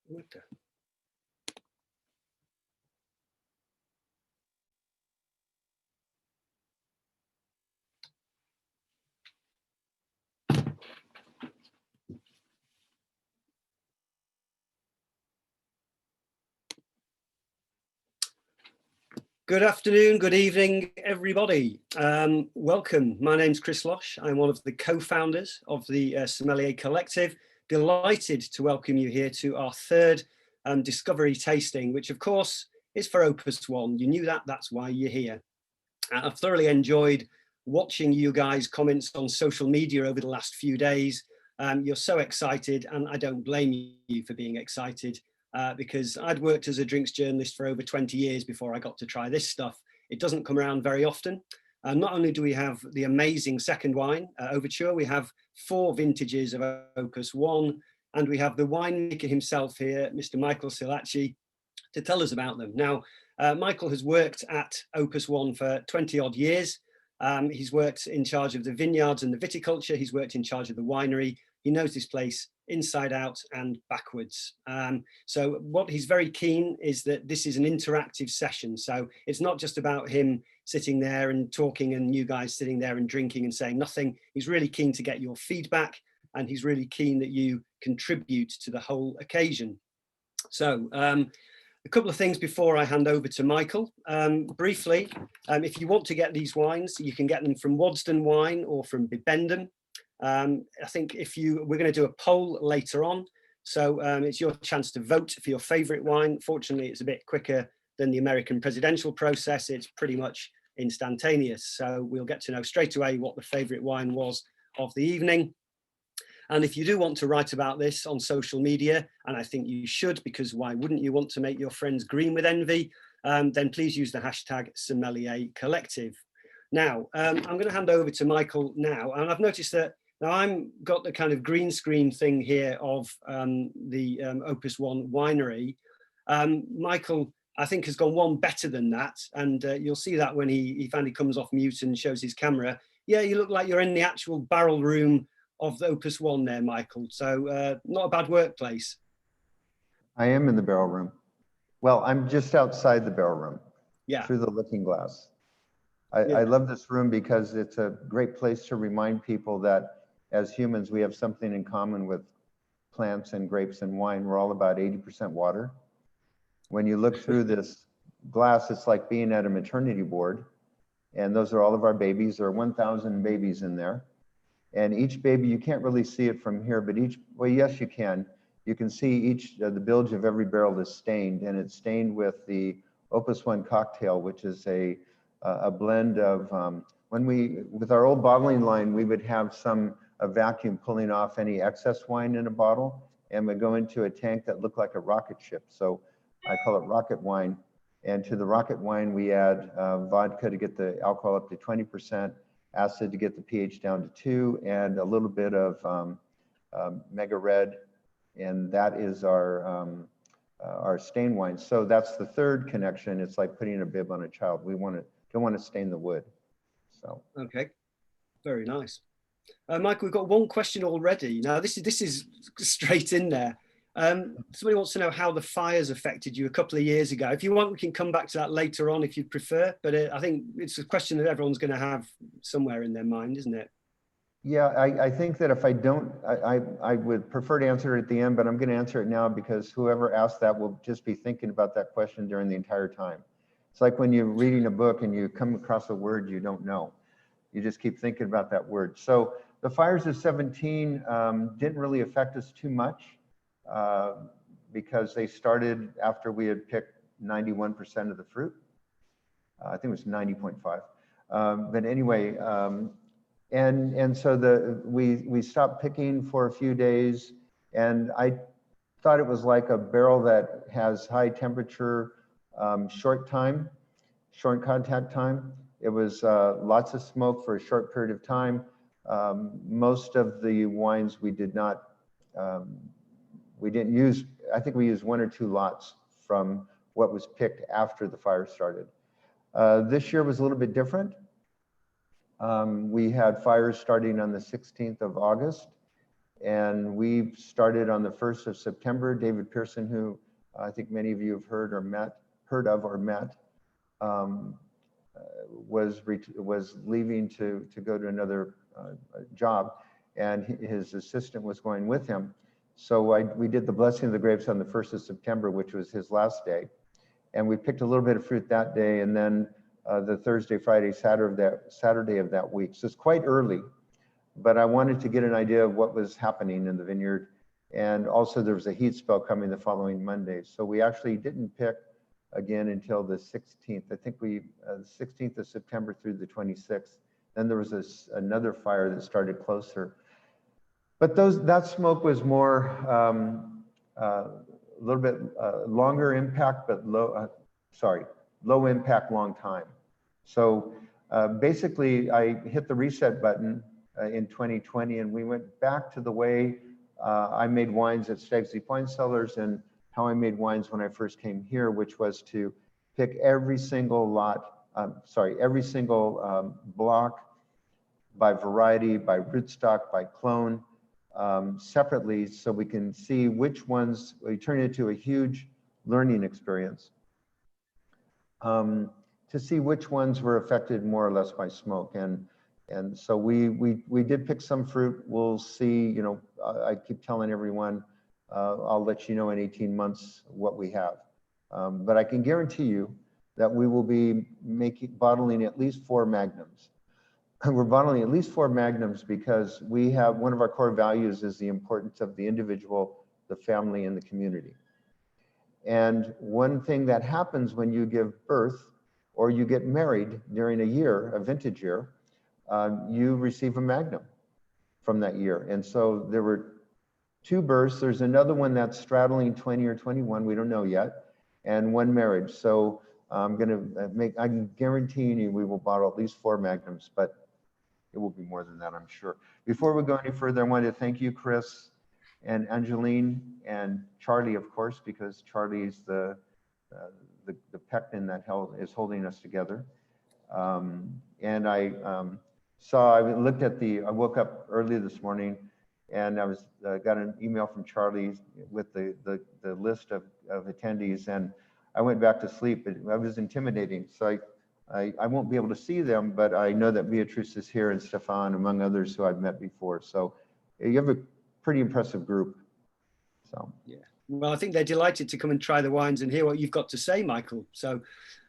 Okay. Good afternoon, good evening, everybody. Welcome. My name's Chris Losh. I'm one of the co-founders of the Sommelier Collective. Delighted to welcome you here to our third discovery tasting, which of course is for Opus One. You knew that, that's why you're here. I've thoroughly enjoyed watching you guys' comments on social media over the last few days. You're so excited, and I don't blame you for being excited. Because I'd worked as a drinks journalist for over 20 years before I got to try this stuff. It doesn't come around very often. Not only do we have the amazing second wine, Overture, we have 4 vintages of Opus One, and we have the winemaker himself here, Mr. Michael Silacci, to tell us about them. Now, Michael has worked at Opus One for 20 odd years. He's worked in charge of the vineyards and the viticulture. He's worked in charge of the winery. He knows this place inside out and backwards. So what he's very keen is that this is an interactive session. So it's not just about him sitting there and talking and you guys sitting there and drinking and saying nothing. He's really keen to get your feedback, and he's really keen that you contribute to the whole occasion. So a couple of things before I hand over to Michael. Briefly, if you want to get these wines, you can get them from Wadston Wine or from Bibendum. I think we're going to do a poll later on, so it's your chance to vote for your favorite wine. Fortunately, it's a bit quicker than the American presidential process. It's pretty much instantaneous, so we'll get to know straight away what the favorite wine was of the evening. And if you do want to write about this on social media, and I think you should, because why wouldn't you want to make your friends green with envy, then please use the hashtag Sommelier Collective. Now, I'm going to hand over to Michael now, and I've noticed that now I've got the kind of green screen thing here of the Opus One winery. Michael, I think, has gone one better than that, and you'll see that when he finally comes off mute and shows his camera. Yeah, you look like you're in the actual barrel room of the Opus One there, Michael. So not a bad workplace. I am in the barrel room. Well, I'm just outside the barrel room, yeah, through the looking glass. Yeah. I love this room because it's a great place to remind people that as humans, we have something in common with plants and grapes and wine. We're all about 80% water. When you look through this glass, it's like being at a maternity ward. And those are all of our babies. There are 1,000 babies in there. And each baby, you can't really see it from here, but well, yes, you can. You can see the bilge of every barrel is stained, and it's stained with the Opus One cocktail, which is a blend of, with our old bottling line, we would have a vacuum pulling off any excess wine in a bottle, and would go into a tank that looked like a rocket ship. So I call it rocket wine. And to the rocket wine, we add vodka to get the alcohol up to 20%, acid to get the pH down to 2, and a little bit of Mega Red, and that is our stain wine. So that's the third connection. It's like putting a bib on a child. We don't want to stain the wood. So okay, very nice. Michael, we've got one question already. Now this is straight in there. Somebody wants to know how the fires affected you a couple of years ago. If you want, we can come back to that later on if you'd prefer, but I think it's a question that everyone's going to have somewhere in their mind, isn't it? Yeah, I think that if I don't, I would prefer to answer it at the end, but I'm going to answer it now because whoever asked that will just be thinking about that question during the entire time. It's like when you're reading a book and you come across a word you don't know. You just keep thinking about that word. So the fires of 17 didn't really affect us too much because they started after we had picked 91% of the fruit. I think it was 90.5. But anyway, and so we stopped picking for a few days, and I thought it was like a barrel that has high temperature, short contact time. It was lots of smoke for a short period of time. Most of the wines we didn't use. I think we used 1 or 2 lots from what was picked after the fire started. This year was a little bit different. We had fires starting on the 16th of August, And we started on the 1st of September. David Pearson, who I think many of you have heard of or met, um, was leaving to go to another job, and his assistant was going with him. So we did the blessing of the grapes on the 1st of September, which was his last day. And we picked a little bit of fruit that day, and then the Thursday, Friday, Saturday of that week. So it's quite early, but I wanted to get an idea of what was happening in the vineyard. And also there was a heat spell coming the following Monday. So we actually didn't pick again until the 16th. I think the 16th of September through the 26th. Then there was another fire that started closer. But that smoke was more, a little bit longer impact, but low impact, long time. So basically I hit the reset button in 2020, and we went back to the way I made wines at Stag's Leap Wine Cellars and how I made wines when I first came here, which was to pick every single block by variety, by rootstock, by clone, separately, so we can see which ones. We turn it into a huge learning experience to see which ones were affected more or less by smoke. And so we did pick some fruit. We'll see, you know, I keep telling everyone, I'll let you know in 18 months what we have. But I can guarantee you that we will be bottling at least 4 magnums. We're bottling at least 4 magnums because we have, one of our core values is the importance of the individual, the family, and the community. And one thing that happens when you give birth or you get married during a year, a vintage year, you receive a magnum from that year. And so there were 2 births. There's another one that's straddling 20 or 21, we don't know yet, and 1 marriage. So I'm guaranteeing you we will bottle at least 4 magnums, but it will be more than that, I'm sure. Before we go any further, I want to thank you, Chris, and Angeline, and Charlie, of course, because Charlie's the pectin that is holding us together. And I looked at I woke up early this morning, and I got an email from Charlie with the list of attendees, and I went back to sleep. It was intimidating, so I won't be able to see them, but I know that Beatrice is here and Stefan, among others who I've met before. So you have a pretty impressive group. So yeah, well, I think they're delighted to come and try the wines and hear what you've got to say, Michael. So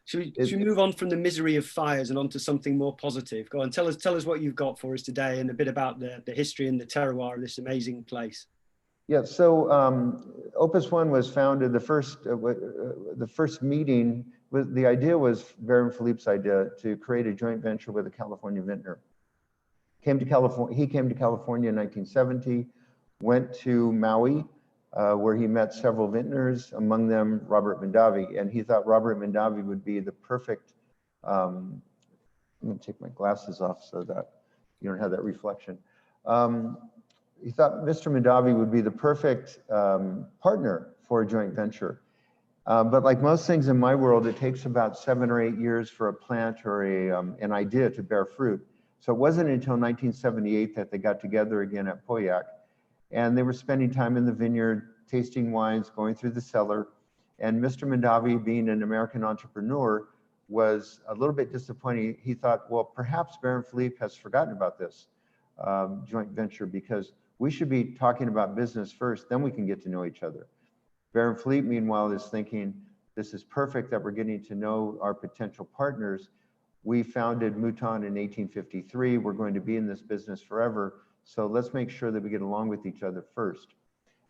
should we move on from the misery of fires and onto something more positive? Go on, tell us what you've got for us today and a bit about the history and the terroir of this amazing place. Yeah, so Opus One was founded, the first meeting, the idea was Baron Philippe's idea to create a joint venture with a California vintner. He came to California in 1970, went to Maui, where he met several vintners, among them Robert Mondavi, and he thought Robert Mondavi would be the perfect, I'm gonna take my glasses off so that you don't have that reflection. He thought Mr. Mondavi would be the perfect partner for a joint venture. But like most things in my world, it takes about 7 or 8 years for a plant or an idea to bear fruit. So it wasn't until 1978 that they got together again at Pauillac, and they were spending time in the vineyard, tasting wines, going through the cellar. And Mr. Mondavi, being an American entrepreneur, was a little bit disappointed. He thought, well, perhaps Baron Philippe has forgotten about this joint venture, because we should be talking about business first, then we can get to know each other. Baron Philippe, meanwhile, is thinking, this is perfect that we're getting to know our potential partners. We founded Mouton in 1853. We're going to be in this business forever. So let's make sure that we get along with each other first.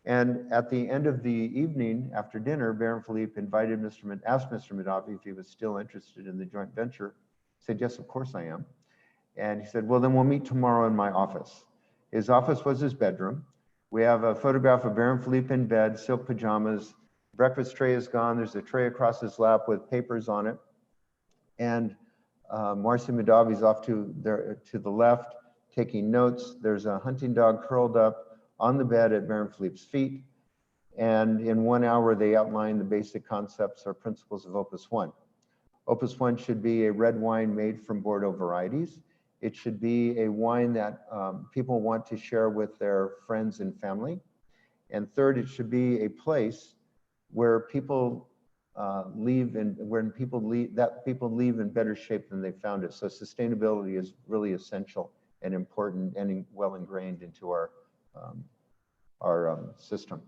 And at the end of the evening, after dinner, Baron Philippe asked Mr. Mondavi if he was still interested in the joint venture. He said, yes, of course I am. And he said, well, then we'll meet tomorrow in my office. His office was his bedroom. We have a photograph of Baron Philippe in bed, silk pajamas. Breakfast tray is gone. There's a tray across his lap with papers on it. And Marcy Mondavi's off to the left, taking notes. There's a hunting dog curled up on the bed at Baron Philippe's feet. And in 1 hour, they outline the basic concepts or principles of Opus One. Opus One should be a red wine made from Bordeaux varieties. It should be a wine that people want to share with their friends and family. And third, it should be a place where people leave in better shape than they found it. So sustainability is really essential and important and well ingrained into our system.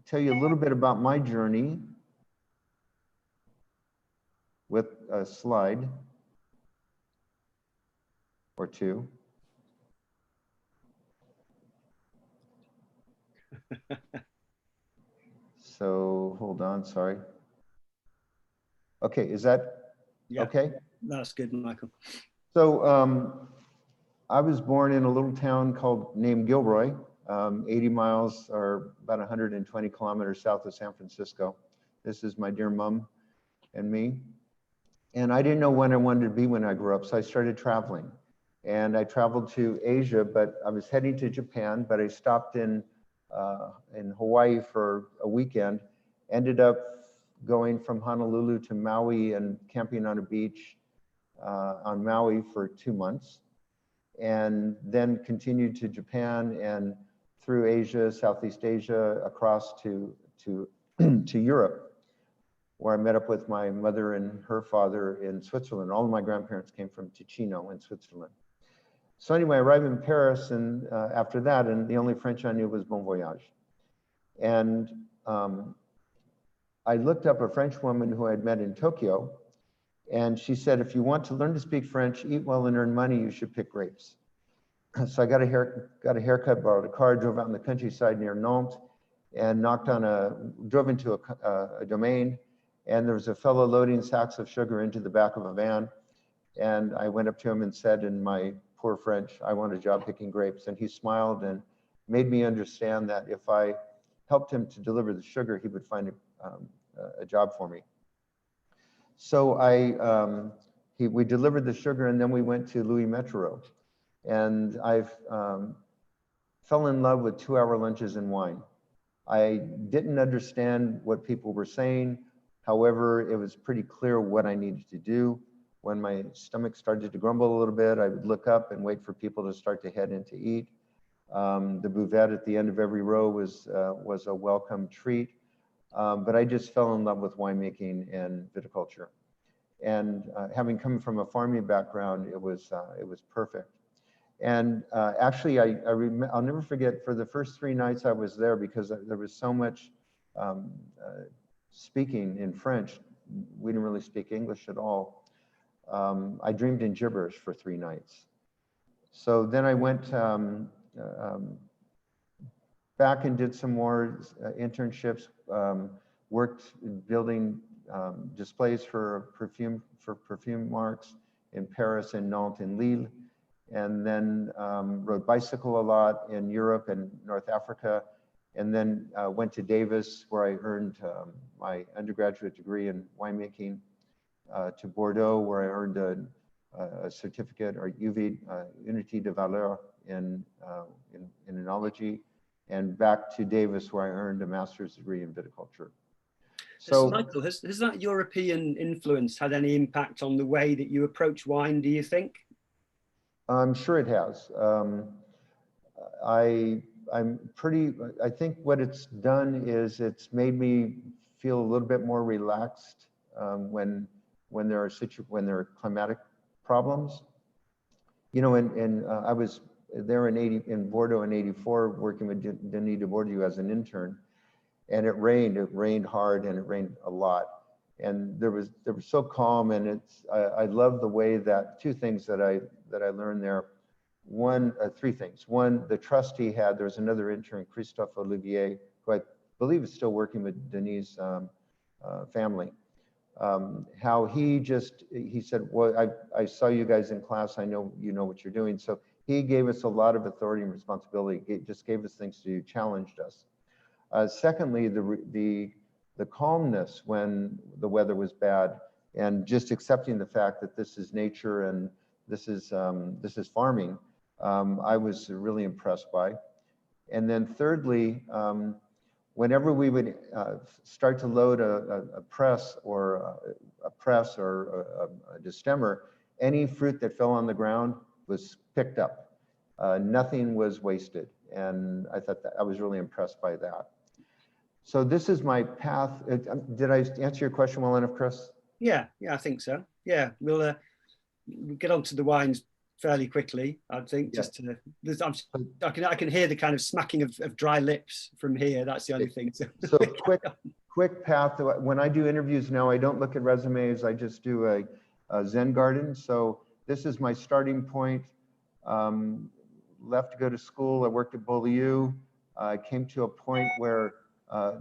Tell you a little bit about my journey with a slide or two. So hold on, sorry. Okay, is that okay? That's good, Michael. So I was born in a little town named Gilroy, 80 miles or about 120 kilometers south of San Francisco. This is my dear mom and me. And I didn't know when I wanted to be when I grew up, so I started traveling. And I traveled to Asia, but I was heading to Japan, but I stopped in Hawaii for a weekend, ended up going from Honolulu to Maui and camping on a beach on Maui for 2 months, and then continued to Japan and through Asia, Southeast Asia, across to Europe, where I met up with my mother and her father in Switzerland. All of my grandparents came from Ticino in Switzerland. So anyway, I arrived in Paris, and after that, and the only French I knew was Bon Voyage. And I looked up a French woman who I'd met in Tokyo, and she said, if you want to learn to speak French, eat well, and earn money, you should pick grapes. So I got a haircut, borrowed a car, drove out in the countryside near Nantes, and drove into a domain, and there was a fellow loading sacks of sugar into the back of a van. And I went up to him and said in my poor French, I want a job picking grapes. And he smiled and made me understand that if I helped him to deliver the sugar, he would find a job for me. So we delivered the sugar, and then we went to Louis Metro. And I fell in love with 2-hour lunches and wine. I didn't understand what people were saying. However, it was pretty clear what I needed to do. When my stomach started to grumble a little bit, I would look up and wait for people to start to head in to eat. The buvette at the end of every row was a welcome treat. But I just fell in love with winemaking and viticulture. And having come from a farming background, it was perfect. And actually, I'll never forget, for the first 3 nights I was there, because there was so much speaking in French. We didn't really speak English at all. I dreamed in gibberish for 3 nights. So then I went back and did some more internships, worked building displays for perfume marks in Paris and Nantes and Lille, and then rode bicycle a lot in Europe and North Africa, and then went to Davis, where I earned my undergraduate degree in winemaking, to Bordeaux, where I earned a certificate, or Unité de Valeur in enology, and back to Davis, where I earned a master's degree in viticulture. So Michael, has that European influence had any impact on the way that you approach wine, do you think? I'm sure it has. I think what it's done is it's made me feel a little bit more relaxed when there are climatic problems. You know, I was there in Bordeaux in '84, working with Denis de Bourdieu as an intern, and it rained hard, and it rained a lot. And there was so calm, and I love the way that 2 things that I learned there. 3 things. One, the trust he had. There was another intern, Christophe Olivier, who I believe is still working with Denis' family. How he said, well, I saw you guys in class. I know you know what you're doing. So he gave us a lot of authority and responsibility. He just gave us things to do, challenged us. Secondly, the calmness when the weather was bad, and just accepting the fact that this is nature and this is farming, I was really impressed by. And then thirdly, whenever we would start to load a press or a destemmer, any fruit that fell on the ground was picked up. Nothing was wasted. And I thought that I was really impressed by that. So this is my path. Did I answer your question well enough, Chris? Yeah, I think so. Yeah, we'll get on to the wines fairly quickly, I think. Yeah. Just to, I can hear the kind of smacking of dry lips from here. That's the only thing. So quick path. When I do interviews now, I don't look at resumes. I just do a Zen garden. So this is my starting point. Left to go to school. I worked at Beaulieu. I came to a point where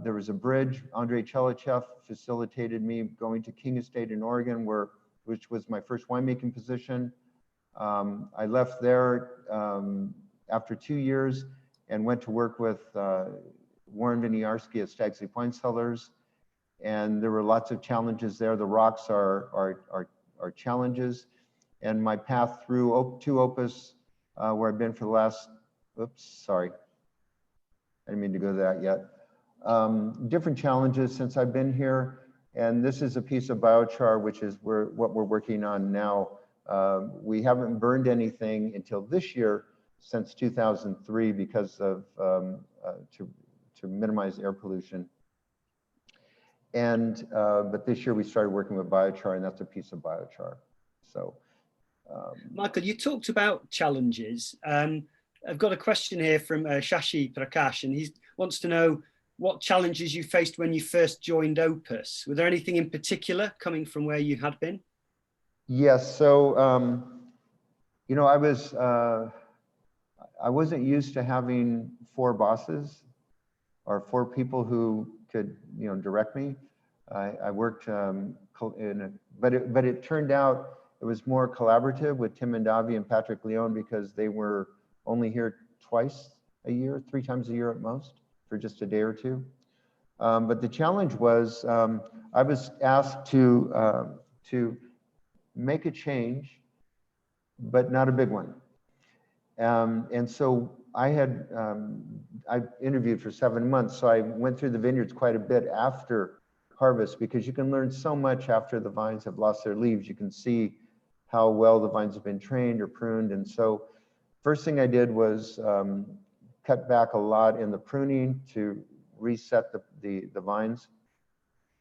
there was a bridge. Andrei Chelichev facilitated me going to King Estate in Oregon, which was my first winemaking position. I left there after 2 years and went to work with Warren Winiarski at Stag's Leap Wine Cellars. And there were lots of challenges there. The rocks are challenges. And my path through to Opus, where I've been for the last, oops, sorry. I didn't mean to go to that yet. Different challenges since I've been here. And this is a piece of biochar, which is what we're working on now. We haven't burned anything until this year since 2003 because of to minimize air pollution. And but this year we started working with biochar, and that's a piece of biochar. So, Michael, you talked about challenges. I've got a question here from Shashi Prakash, and he wants to know what challenges you faced when you first joined Opus. Were there anything in particular coming from where you had been? Yes. So, you know, I wasn't used to having 4 bosses or 4 people who could, you know, direct me. I worked but it turned out it was more collaborative with Tim Mondavi and Patrick Leone because they were only here twice a year, 3 times a year at most for just a day or 2. But the challenge was I was asked to make a change, but not a big one. And so I interviewed for 7 months, so I went through the vineyards quite a bit after harvest because you can learn so much after the vines have lost their leaves. You can see how well the vines have been trained or pruned. And so first thing I did was cut back a lot in the pruning to reset the vines.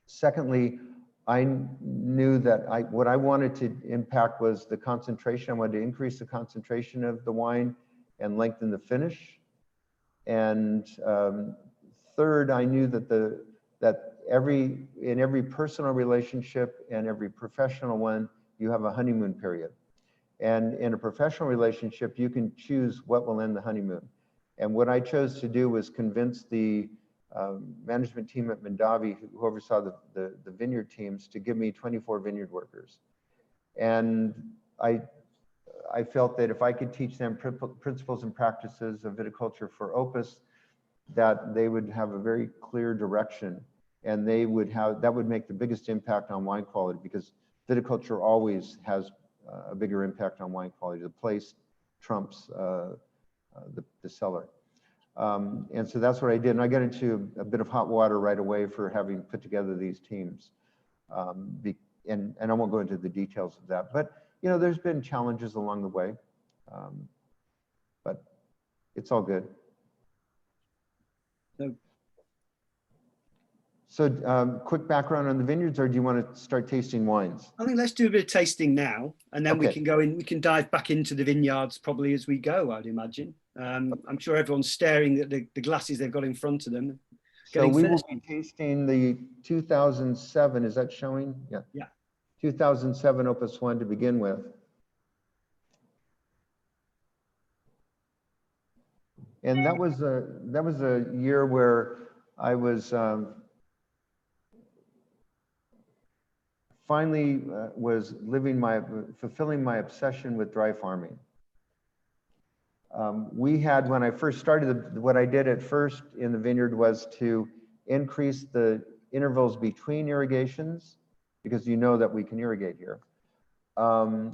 Secondly, I knew that what I wanted to impact was the concentration. I wanted to increase the concentration of the wine and lengthen the finish. And third, I knew that in every personal relationship and every professional one, you have a honeymoon period. And in a professional relationship, you can choose what will end the honeymoon. And what I chose to do was convince the management team at Mondavi, who oversaw the vineyard teams, to give me 24 vineyard workers. And I felt that if I could teach them principles and practices of viticulture for Opus, that they would have a very clear direction, and that would make the biggest impact on wine quality, because viticulture always has a bigger impact on wine quality. The place trumps the cellar. And so that's what I did. And I got into a bit of hot water right away for having put together these teams. And I won't go into the details of that, but you know, there's been challenges along the way, but it's all good. So quick background on the vineyards, or do you want to start tasting wines? I think let's do a bit of tasting now, and then we can dive back into the vineyards probably as we go, I'd imagine. I'm sure everyone's staring at the glasses they've got in front of them. So we will be tasting the 2007, is that showing? Yeah. Yeah. 2007 Opus 1 to begin with. And that was a year where I was finally was fulfilling my obsession with dry farming. When I first started, what I did at first in the vineyard was to increase the intervals between irrigations, because you know that we can irrigate here.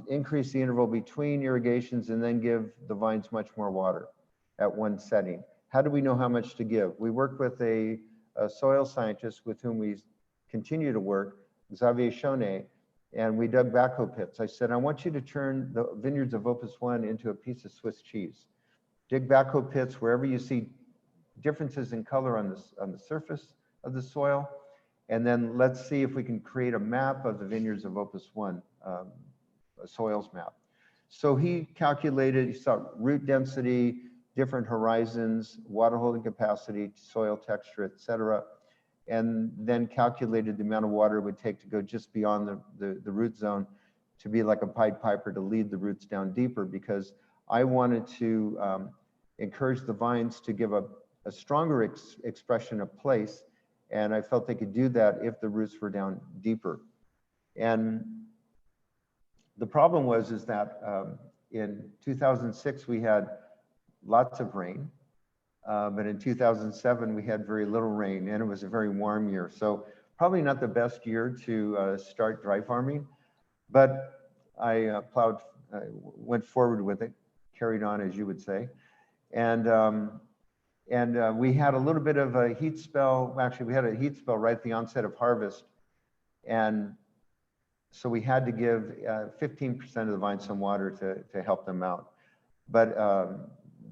Increase the interval between irrigations and then give the vines much more water at one setting. How do we know how much to give? We work with a soil scientist with whom we continue to work, Xavier Chaunet, and we dug backhoe pits. I said, I want you to turn the vineyards of Opus 1 into a piece of Swiss cheese. Dig backhoe pits wherever you see differences in color on the surface of the soil, and then let's see if we can create a map of the vineyards of Opus 1, a soils map. So he calculated, he saw root density, different horizons, water holding capacity, soil texture, etc., and then calculated the amount of water it would take to go just beyond the root zone to be like a Pied Piper to lead the roots down deeper, because I wanted to encourage the vines to give a stronger expression of place, and I felt they could do that if the roots were down deeper. And the problem is that in 2006 we had lots of rain, but in 2007 we had very little rain, and it was a very warm year. So probably not the best year to start dry farming, but I went forward with it, carried on, as you would say. And we had a little bit of a heat spell. Actually, we had a heat spell right at the onset of harvest. And so we had to give 15% of the vines some water to help them out. But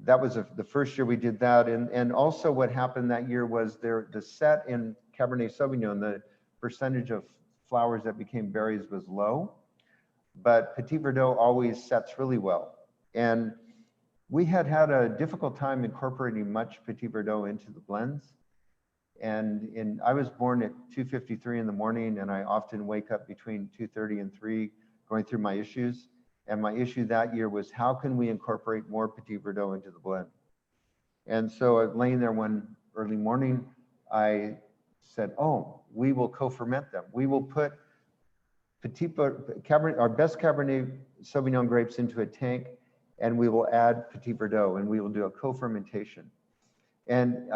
that was the first year we did that. And also what happened that year was the set in Cabernet Sauvignon, the percentage of flowers that became berries was low, but Petit Verdot always sets really well. And we had a difficult time incorporating much Petit Verdot into the blends. And I was born at 2:53 in the morning, and I often wake up between 2:30 and 3 going through my issues. And my issue that year was, how can we incorporate more Petit Verdot into the blend? And so laying there one early morning, I said, oh, we will co-ferment them. We will put our best Cabernet Sauvignon grapes into a tank, and we will add Petit Verdot, and we will do a co-fermentation. And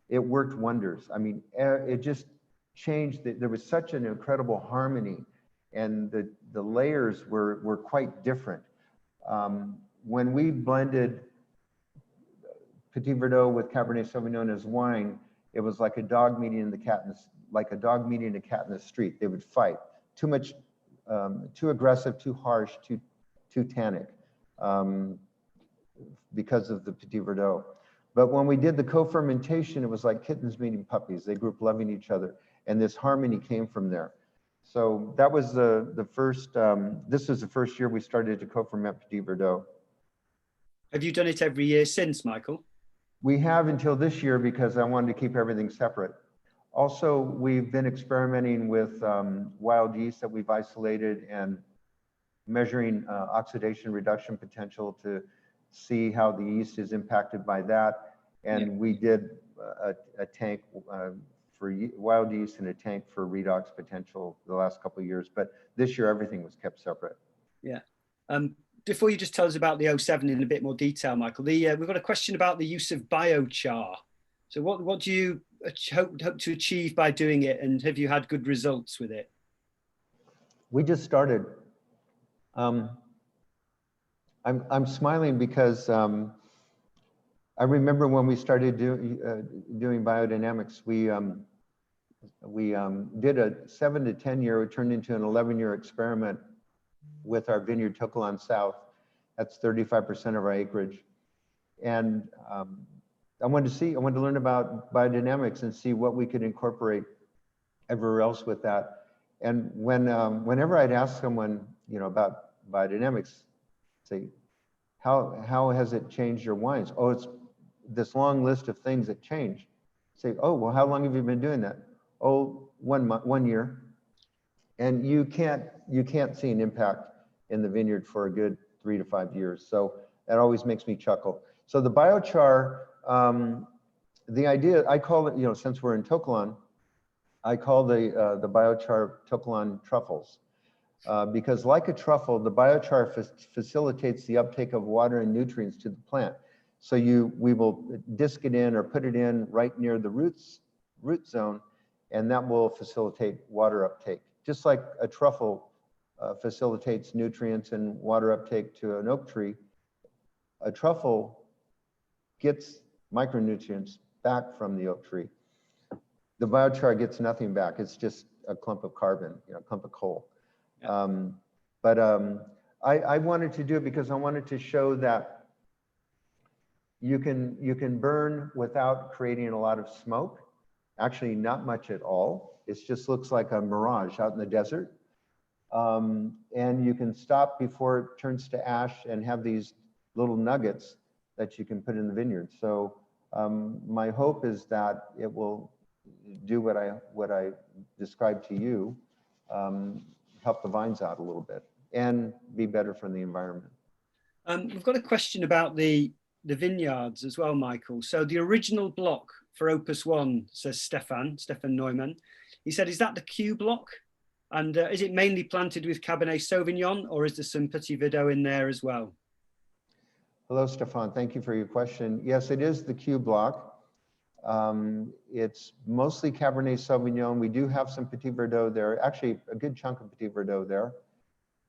it worked wonders. I mean, it just changed. There was such an incredible harmony, and the layers were quite different. When we blended Petit Verdot with Cabernet Sauvignon as wine, it was like a dog meeting a cat in the street. They would fight. Too much, too aggressive, too harsh, too tannic, because of the Petit Verdot. But when we did the co-fermentation, it was like kittens meeting puppies. They grew up loving each other, and this harmony came from there. So that was the first, this was the first year we started to co-ferment Petit Verdot. Have you done it every year since, Michael? We have until this year, because I wanted to keep everything separate. Also, we've been experimenting with wild yeast that we've isolated and measuring oxidation reduction potential to see how the yeast is impacted by that. And we did a tank for wild yeast and a tank for redox potential the last couple of years. But this year, everything was kept separate. Yeah. Before you just tell us about the 07 in a bit more detail, Michael, we've got a question about the use of biochar. So what do you hope to achieve by doing it, and have you had good results with it? We just started. I'm smiling because I remember when we started doing biodynamics, we did a 7 to 10 year, it turned into an 11-year experiment with our vineyard Tokelon South. That's 35% of our acreage. And I wanted to learn about biodynamics and see what we could incorporate everywhere else with that. And whenever I'd ask someone, about biodynamics, say, how has it changed your wines? Oh, it's this long list of things that change. Say, oh, well, how long have you been doing that? Oh, 1 year. And you can't see an impact in the vineyard for a good 3 to 5 years. So that always makes me chuckle. So the biochar, the idea, I call it, since we're in Tokelon, I call the biochar Tokelon truffles. Because like a truffle, the biochar facilitates the uptake of water and nutrients to the plant. So we will disc it in or put it in right near the root zone, and that will facilitate water uptake. Just like a truffle facilitates nutrients and water uptake to an oak tree, a truffle gets micronutrients back from the oak tree. The biochar gets nothing back. It's just a clump of carbon, a clump of coal. Yeah. I wanted to do it because I wanted to show that you can burn without creating a lot of smoke. Actually, not much at all. It just looks like a mirage out in the desert. And you can stop before it turns to ash and have these little nuggets that you can put in the vineyard. So my hope is that it will do what I described to you, help the vines out a little bit and be better for the environment. We've got a question about the vineyards as well, Michael. So the original block for Opus 1, says Stefan Neumann. He said, is that the Q block? And is it mainly planted with Cabernet Sauvignon, or is there some Petit Verdot in there as well? Hello, Stefan. Thank you for your question. Yes, it is the Q block. It's mostly Cabernet Sauvignon. We do have some Petit Verdot there, actually a good chunk of Petit Verdot there.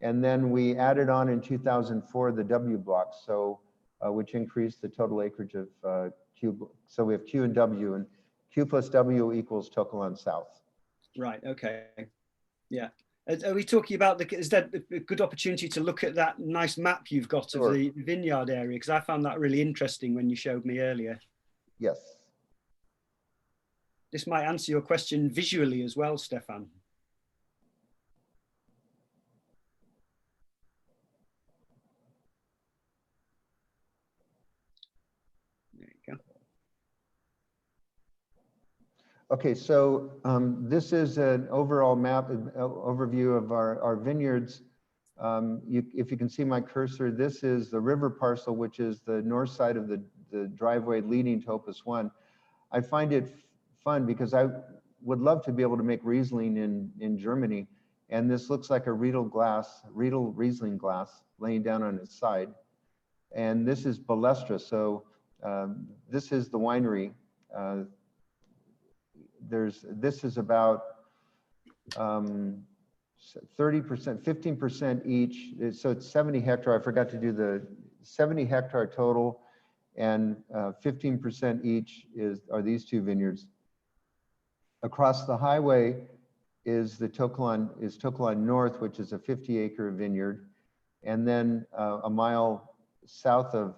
And then we added on in 2004 the W block, so which increased the total acreage of Q. So we have Q and W, and Q plus W equals To Kalon South. Right. Okay. Yeah. Are we talking about is that a good opportunity to look at that nice map you've got Sure. of the vineyard area? Because I found that really interesting when you showed me earlier. Yes. This might answer your question visually as well, Stefan. There you go. Okay, so this is an overall map, overview of our vineyards. If you can see my cursor, this is the river parcel, which is the north side of the driveway leading to Opus 1. I find it fun because I would love to be able to make Riesling in Germany. And this looks like a Riedel Riesling glass laying down on its side. And this is Balestra. So this is the winery. This is about 30%, 15% each. So it's 70 hectare. I forgot to do the 70 hectare total, and 15% each are these two vineyards. Across the highway is To Kalon North, which is a 50-acre vineyard, and then a mile south of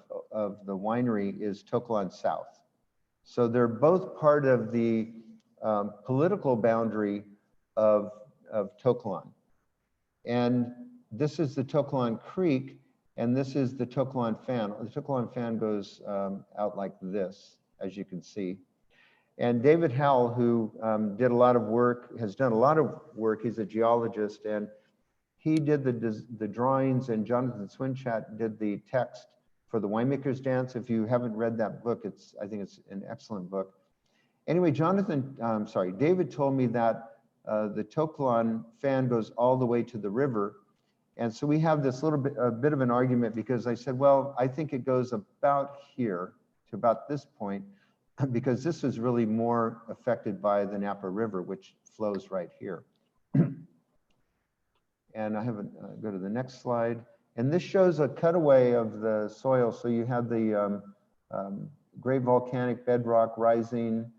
the winery is To Kalon South. So they're both part of the political boundary of To Kalon. And this is the To Kalon Creek, and this is the To Kalon Fan. The To Kalon Fan goes out like this, as you can see. And David Howell, who did a lot of work, has done a lot of work, he's a geologist, and he did the drawings, and Jonathan Swinchat did the text for the Winemaker's Dance. If you haven't read that book, I think it's an excellent book. Anyway, David told me that the To Kalon Fan goes all the way to the river. And so we have this a bit of an argument, because I said, well, I think it goes about here to about this point, because this is really more affected by the Napa River, which flows right here. And I haven't, go to the next slide. And this shows a cutaway of the soil. So you have the great volcanic bedrock rising,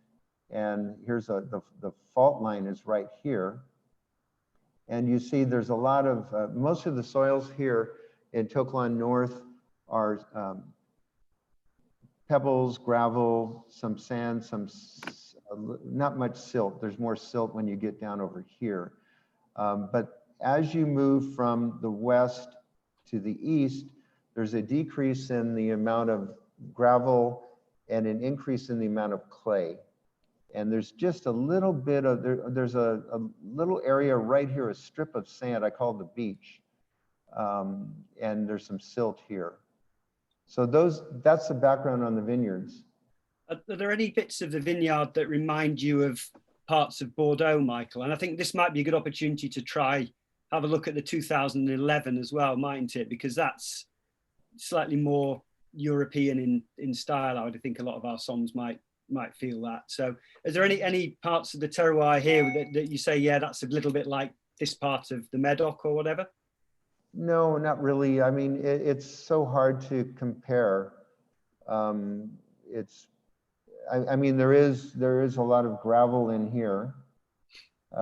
and here's the fault line is right here. And you see there's a lot of, most of the soils here in To Kalon North are pebbles, gravel, some sand, not much silt. There's more silt when you get down over here. But as you move from the west to the east, there's a decrease in the amount of gravel and an increase in the amount of clay. And there's just a little bit of, there's a little area right here, a strip of sand, I call it the beach. And there's some silt here. So that's the background on the vineyards. Are there any bits of the vineyard that remind you of parts of Bordeaux, Michael? And I think this might be a good opportunity to have a look at the 2011 as well, mightn't it? Because that's slightly more European in style. I would think a lot of our songs might feel that. So is there any parts of the terroir here that you say, yeah, that's a little bit like this part of the Medoc or whatever? No, not really. I mean, it's so hard to compare. I mean, there is a lot of gravel in here,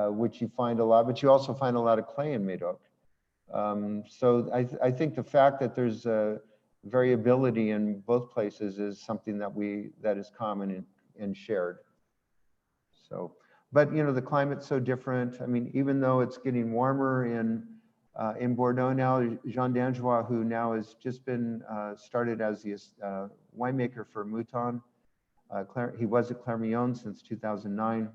which you find a lot, but you also find a lot of clay in Medoc. So I think the fact that there's variability in both places is something that is common and shared. So, but you know, the climate's so different. I mean, even though it's getting warmer in Bordeaux now, Jean d'Angeois, who now has just been started as the winemaker for Mouton. He was at Clermillon since 2009,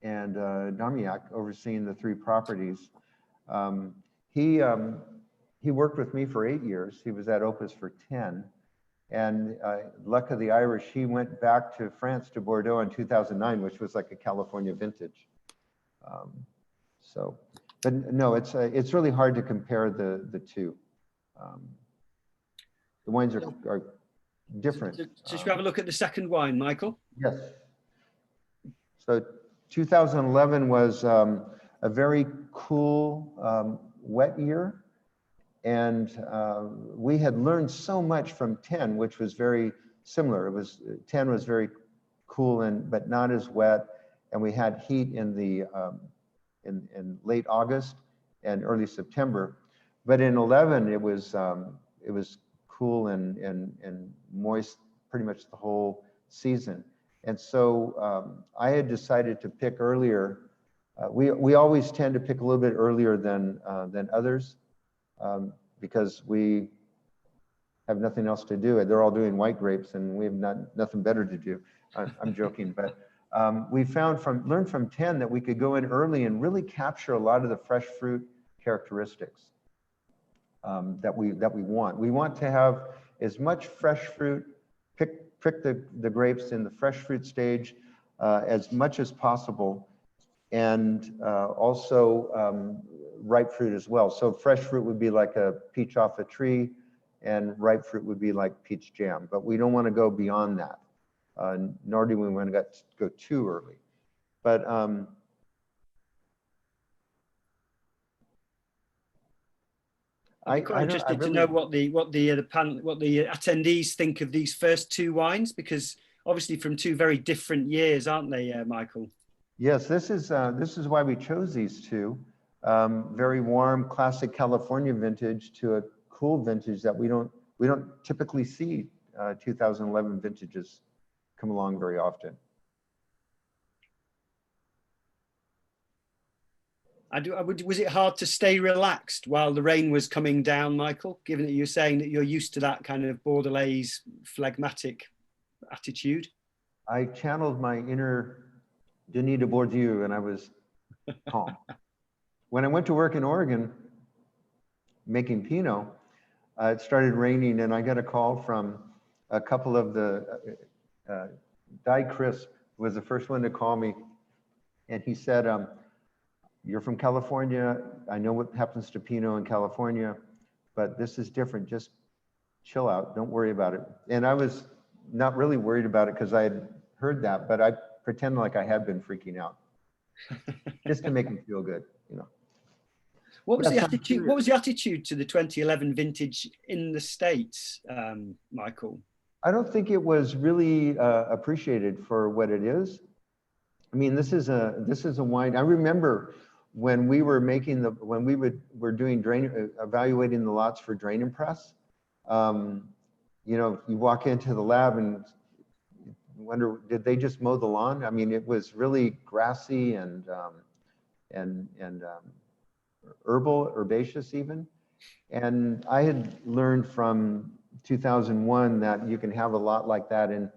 and Darmillac overseeing the 3 properties. He worked with me for 8 years. He was at Opus for 10. And luck of the Irish, he went back to France, to Bordeaux in 2009, which was like a California vintage. So, but no, it's really hard to compare the two. The wines are different. So should we have a look at the second wine, Michael? Yes. So 2011 was a very cool, wet year. And we had learned so much from 10, which was very similar. 10 was very cool but not as wet. And we had heat in the in late August and early September. But in 11, it was cool and moist pretty much the whole season. And so I had decided to pick earlier. We always tend to pick a little bit earlier than others. Because we have nothing else to do. They're all doing white grapes and we have nothing better to do. I'm joking, but we learned from 10 that we could go in early and really capture a lot of the fresh fruit characteristics that we want. We want to have as much fresh fruit, pick the grapes in the fresh fruit stage as much as possible, and also ripe fruit as well. So fresh fruit would be like a peach off a tree, and ripe fruit would be like peach jam. But we don't want to go beyond that, nor do we want to go too early. But I'm quite interested to know what the attendees think of these first 2 wines, because obviously from 2 very different years, aren't they, Michael? Yes, this is why we chose these 2. Very warm, classic California vintage to a cool vintage that we don't typically see 2011 vintages come along very often. Was it hard to stay relaxed while the rain was coming down, Michael, given that you're saying that you're used to that kind of Bordelaise phlegmatic attitude? I channeled my inner Denis de Bourdieu and I was calm. When I went to work in Oregon making Pinot, it started raining and I got a call from a couple of the, Di Crisp was the first one to call me. And he said, you're from California. I know what happens to Pinot in California, but this is different. Just chill out, don't worry about it. And I was not really worried about it because I had heard that, but I pretended like I had been freaking out just to make me feel good, you know. What was the attitude? What was the attitude to the 2011 vintage in the States, Michael? I don't think it was really appreciated for what it is. I mean, this is a wine. I remember when we were making were doing evaluating the lots for drain and press. You know, you walk into the lab and wonder, did they just mow the lawn? I mean, it was really grassy and herbaceous even. And I had learned from 2001 that you can have a lot like that in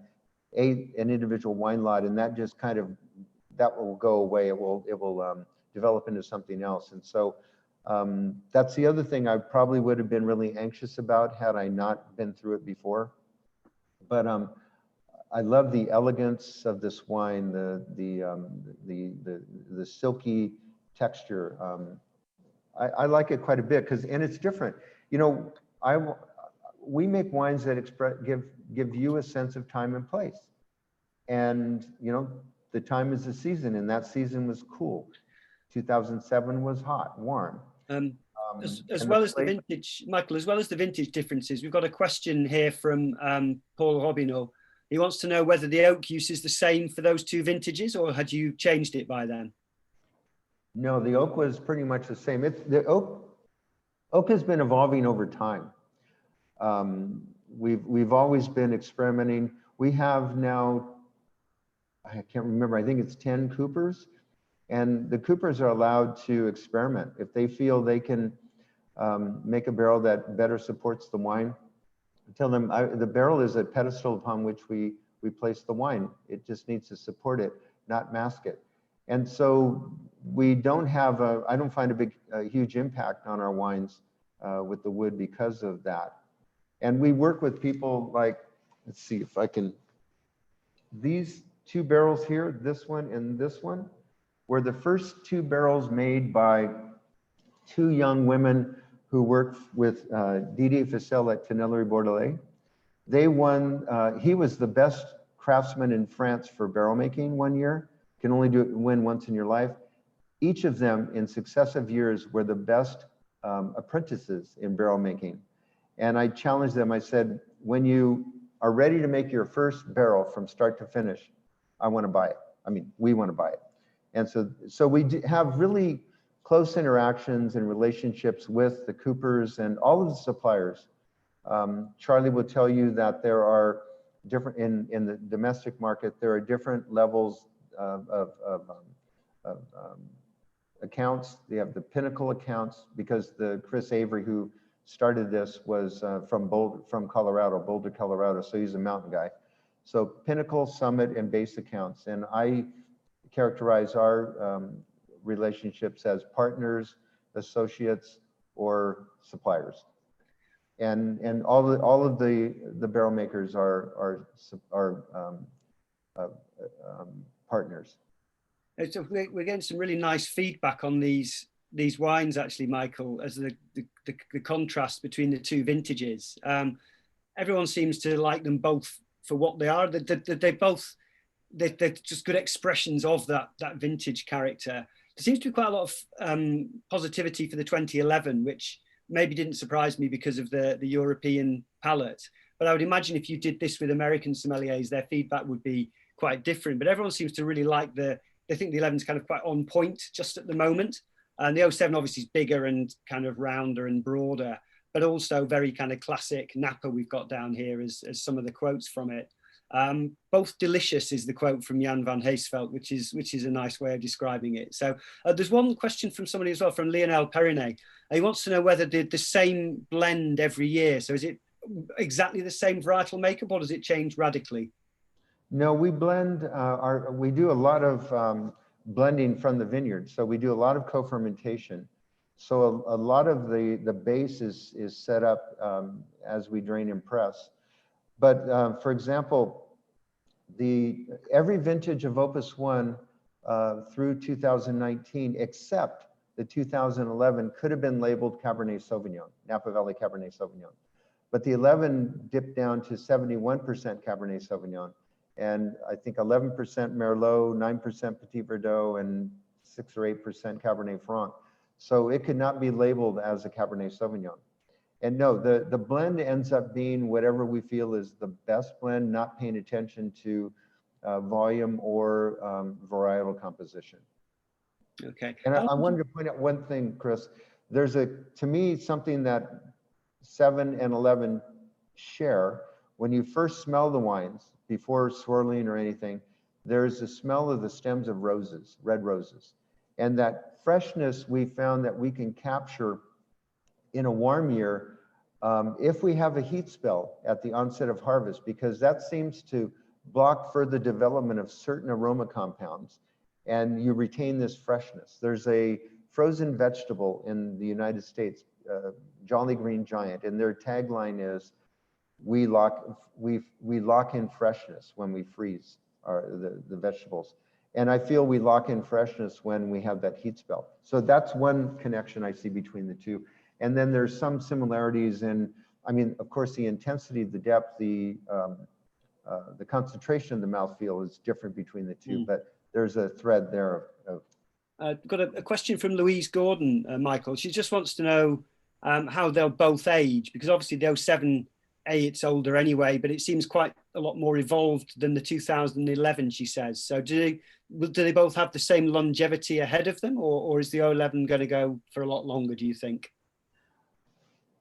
an individual wine lot, and that just kind of, that will go away. It will develop into something else. And so that's the other thing I probably would have been really anxious about had I not been through it before. But I love the elegance of this wine, the silky texture. I like it quite a bit and it's different. You know, we make wines that give you a sense of time and place. And, you know, the time is the season, and that season was cool. 2007 was hot, warm. As well as the vintage, Michael, as well as the vintage differences, we've got a question here from Paul Robineau. He wants to know whether the oak use is the same for those two vintages, or had you changed it by then? No, the oak was pretty much the same. The oak has been evolving over time. We've always been experimenting. We have now, I can't remember, I think it's 10 coopers, and the coopers are allowed to experiment. If they feel they can make a barrel that better supports the wine, I tell them the barrel is a pedestal upon which we place the wine. It just needs to support it, not mask it. And so we don't have I don't find a huge impact on our wines with the wood because of that. And we work with people like, let's see if I can, these two barrels here, this one and this one, were the first two barrels made by two young women who worked with Didier Ficelle at Tonnellerie Bordelais. They won, he was the best craftsman in France for barrel making one year. Can only win once in your life. Each of them in successive years were the best apprentices in barrel making. And I challenged them, I said, when you are ready to make your first barrel from start to finish, I want to buy it. I mean, we want to buy it. And so we have really close interactions and relationships with the coopers and all of the suppliers. Charlie will tell you that there are different, in the domestic market, there are different levels of accounts. They have the Pinnacle accounts, because the Chris Avery, who started this, was from Colorado, Boulder, Colorado. So he's a mountain guy. So Pinnacle, Summit, and Base accounts. And I characterize our relationships as partners, associates, or suppliers. And all of the barrel makers are partners. So we're getting some really nice feedback on these wines, actually, Michael, as the contrast between the two vintages. Everyone seems to like them both for what they are. They're just good expressions of that vintage character. There seems to be quite a lot of positivity for the 2011, which maybe didn't surprise me because of the European palate. But I would imagine if you did this with American sommeliers, their feedback would be quite different. But everyone seems to really like they think the 11 is kind of quite on point just at the moment. And the 07 obviously is bigger and kind of rounder and broader, but also very kind of classic Napa we've got down here as some of the quotes from it. Both delicious is the quote from Jan van Heesveld, which is a nice way of describing it. So there's one question from somebody as well, from Lionel Perinet. He wants to know whether the same blend every year. So is it exactly the same varietal makeup, or does it change radically? No, we blend, we do a lot of blending from the vineyard. So we do a lot of co-fermentation. So a lot of the base is set up as we drain and press. But for example, every vintage of Opus 1 through 2019, except the 2011, could have been labeled Cabernet Sauvignon, Napa Valley Cabernet Sauvignon. But the 11 dipped down to 71% Cabernet Sauvignon, and I think 11% Merlot, 9% Petit Verdot, and 6 or 8% Cabernet Franc. So it could not be labeled as a Cabernet Sauvignon. And no, the blend ends up being whatever we feel is the best blend, not paying attention to volume or varietal composition. Okay. And I wanted to point out one thing, Chris. There's to me, something that 7 and 11 share. When you first smell the wines, before swirling or anything, there's a smell of the stems of roses, red roses. And that freshness we found that we can capture in a warm year if we have a heat spell at the onset of harvest, because that seems to block further development of certain aroma compounds, and you retain this freshness. There's a frozen vegetable in the United States, Jolly Green Giant, and their tagline is, we lock in freshness when we freeze the vegetables. And I feel we lock in freshness when we have that heat spell. So that's one connection I see between the two. And then there's some similarities in, I mean, of course, the intensity, the depth, the concentration of the mouthfeel is different between the two, but there's a thread there of got a question from Louise Gordon, Michael. She just wants to know how they'll both age, because obviously the 07 it's older anyway, but it seems quite a lot more evolved than the 2011, she says. So do they both have the same longevity ahead of them, or is the 011 going to go for a lot longer, do you think?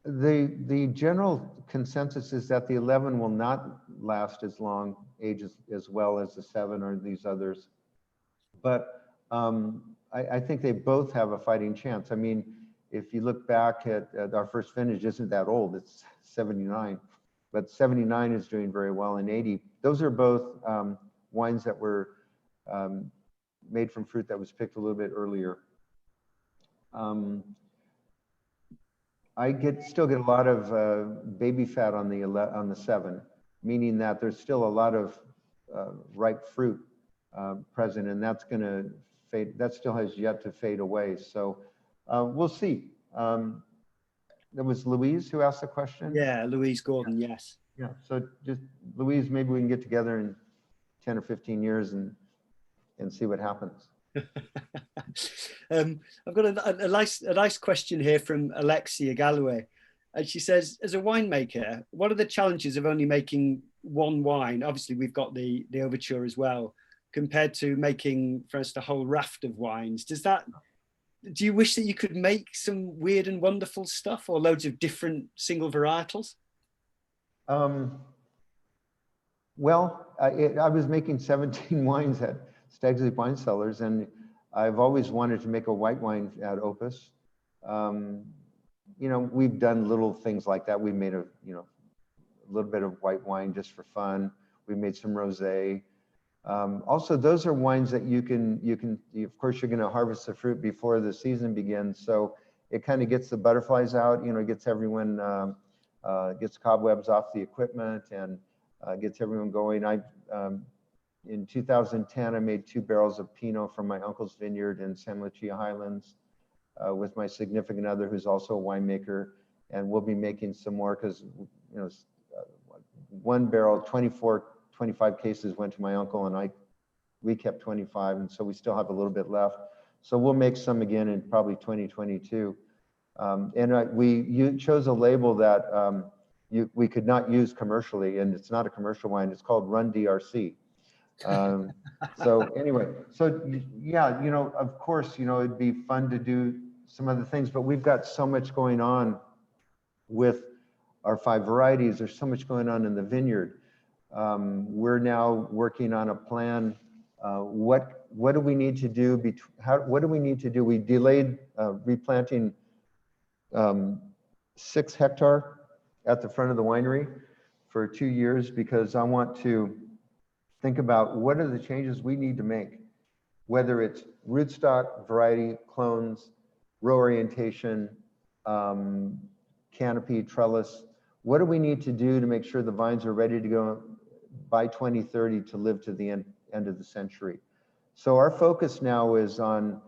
The general consensus is that the 11 will not last as long, age as well as the 7 or these others. But I think they both have a fighting chance. I mean, if you look back at our first vintage, isn't that old? It's 79, but 79 is doing very well, and 80. Those are both wines that were made from fruit that was picked a little bit earlier. I still get a lot of baby fat on the 7, meaning that there's still a lot of ripe fruit present, and that's going to fade. That still has yet to fade away. So we'll see. That was Louise who asked the question. Yeah, Louise Gordon. Yeah. Yes. Yeah. So just Louise, maybe we can get together in 10 or 15 years and see what happens. I've got a nice question here from Alexia Galloway, and she says, as a winemaker, what are the challenges of only making one wine? Obviously, we've got the Overture as well, compared to making, for instance, a whole raft of wines. Do you wish that you could make some weird and wonderful stuff, or loads of different single varietals? Well, I was making 17 wines at Stagsley Wine Cellars, and I've always wanted to make a white wine at Opus. You know, we've done little things like that. We made a little bit of white wine just for fun. We made some rosé. Also, those are wines that you can, of course, you're going to harvest the fruit before the season begins. So it kind of gets the butterflies out, it gets everyone, gets cobwebs off the equipment and gets everyone going. In 2010, I made 2 barrels of Pinot from my uncle's vineyard in San Lucia Highlands with my significant other, who's also a winemaker. And we'll be making some more because, 1 barrel, 25 cases went to my uncle, and we kept 25, and so we still have a little bit left. So we'll make some again in probably 2022. We chose a label that we could not use commercially, and it's not a commercial wine. It's called Run DRC. So anyway, so yeah, of course, it'd be fun to do some other things, but we've got so much going on with our 5 varieties. There's so much going on in the vineyard. We're now working on a plan. What do we need to do? What do we need to do? We delayed replanting 6 hectare at the front of the winery for 2 years because I want to think about what are the changes we need to make, whether it's rootstock, variety, clones, row orientation, canopy, trellis. What do we need to do to make sure the vines are ready to go by 2030 to live to the end of the century? So our focus now is on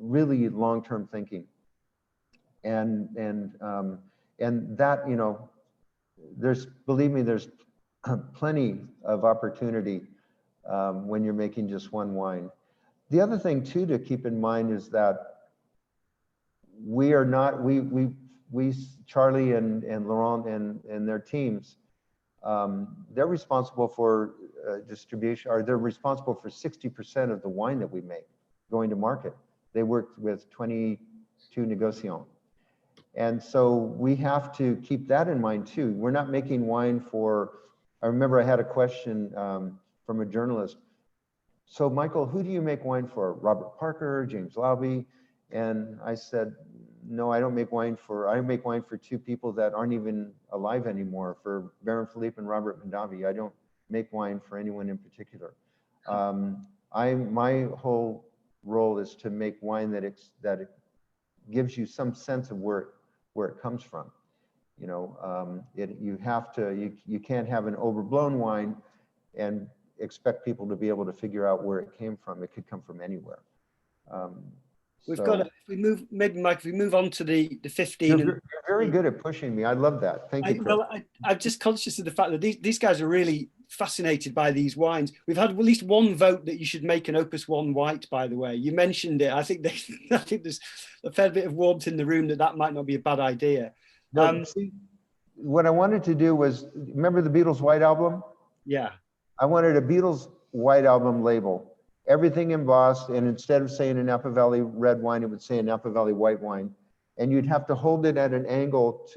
really long-term thinking, and that believe me, there's plenty of opportunity when you're making just one wine. The other thing too to keep in mind is that we are not Charlie and Laurent and their teams, they're responsible for distribution, or they're responsible for 60% of the wine that we make going to market. They work with 22 negociants. And so we have to keep that in mind too. We're not making wine for, I remember I had a question from a journalist. So Michael, who do you make wine for? Robert Parker, James Laube? And I said, no, I make wine for 2 people that aren't even alive anymore, for Baron Philippe and Robert Mondavi. I don't make wine for anyone in particular. My whole role is to make wine that it gives you some sense of where it comes from. You can't have an overblown wine and expect people to be able to figure out where it came from. It could come from anywhere. We've got to, if we move, maybe Mike, if we move on to the 15. You're very good at pushing me. I love that. Thank you, Chris. I'm just conscious of the fact that these guys are really fascinated by these wines. We've had at least one vote that you should make an Opus 1 white, by the way. You mentioned it. I think there's a fair bit of warmth in the room that might not be a bad idea. No, see, what I wanted to do was, remember the Beatles' White Album? Yeah. I wanted a Beatles White Album label, everything embossed, and instead of saying a Napa Valley red wine, it would say a Napa Valley white wine. And you'd have to hold it at an angle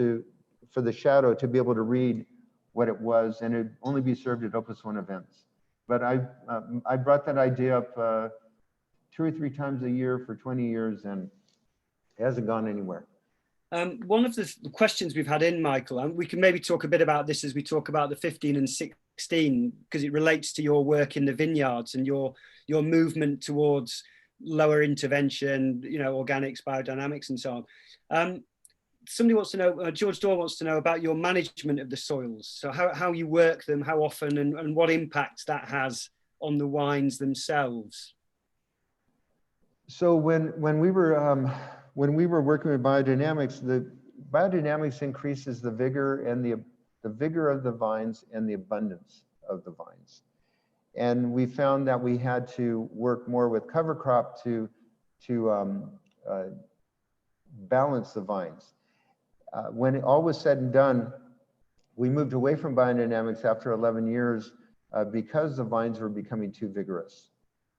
for the shadow to be able to read what it was, and it'd only be served at Opus One events. But I brought that idea up 2 or 3 times a year for 20 years, and it hasn't gone anywhere. One of the questions we've had in, Michael, and we can maybe talk a bit about this as we talk about the 15 and 16, because it relates to your work in the vineyards and your movement towards lower intervention, you know, organics, biodynamics, and so on. Somebody wants to know, George Dorr wants to know about your management of the soils. So how you work them, how often, and what impact that has on the wines themselves. So when we were working with biodynamics, the biodynamics increases the vigor and the vigor of the vines and the abundance of the vines. And we found that we had to work more with cover crop to balance the vines. When all was said and done, we moved away from biodynamics after 11 years because the vines were becoming too vigorous.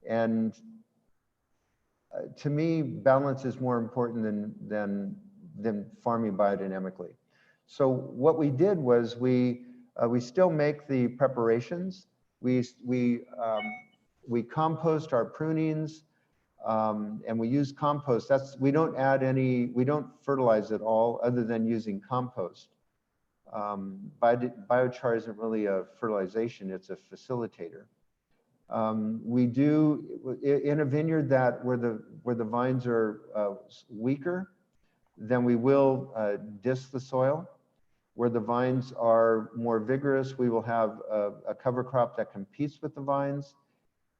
And to me, balance is more important than farming biodynamically. So what we did was we still make the preparations. We compost our prunings, and we use compost. We don't fertilize at all other than using compost. Biochar isn't really a fertilization, it's a facilitator. We do, in a vineyard where the vines are weaker, then we will disc the soil. Where the vines are more vigorous, we will have a cover crop that competes with the vines.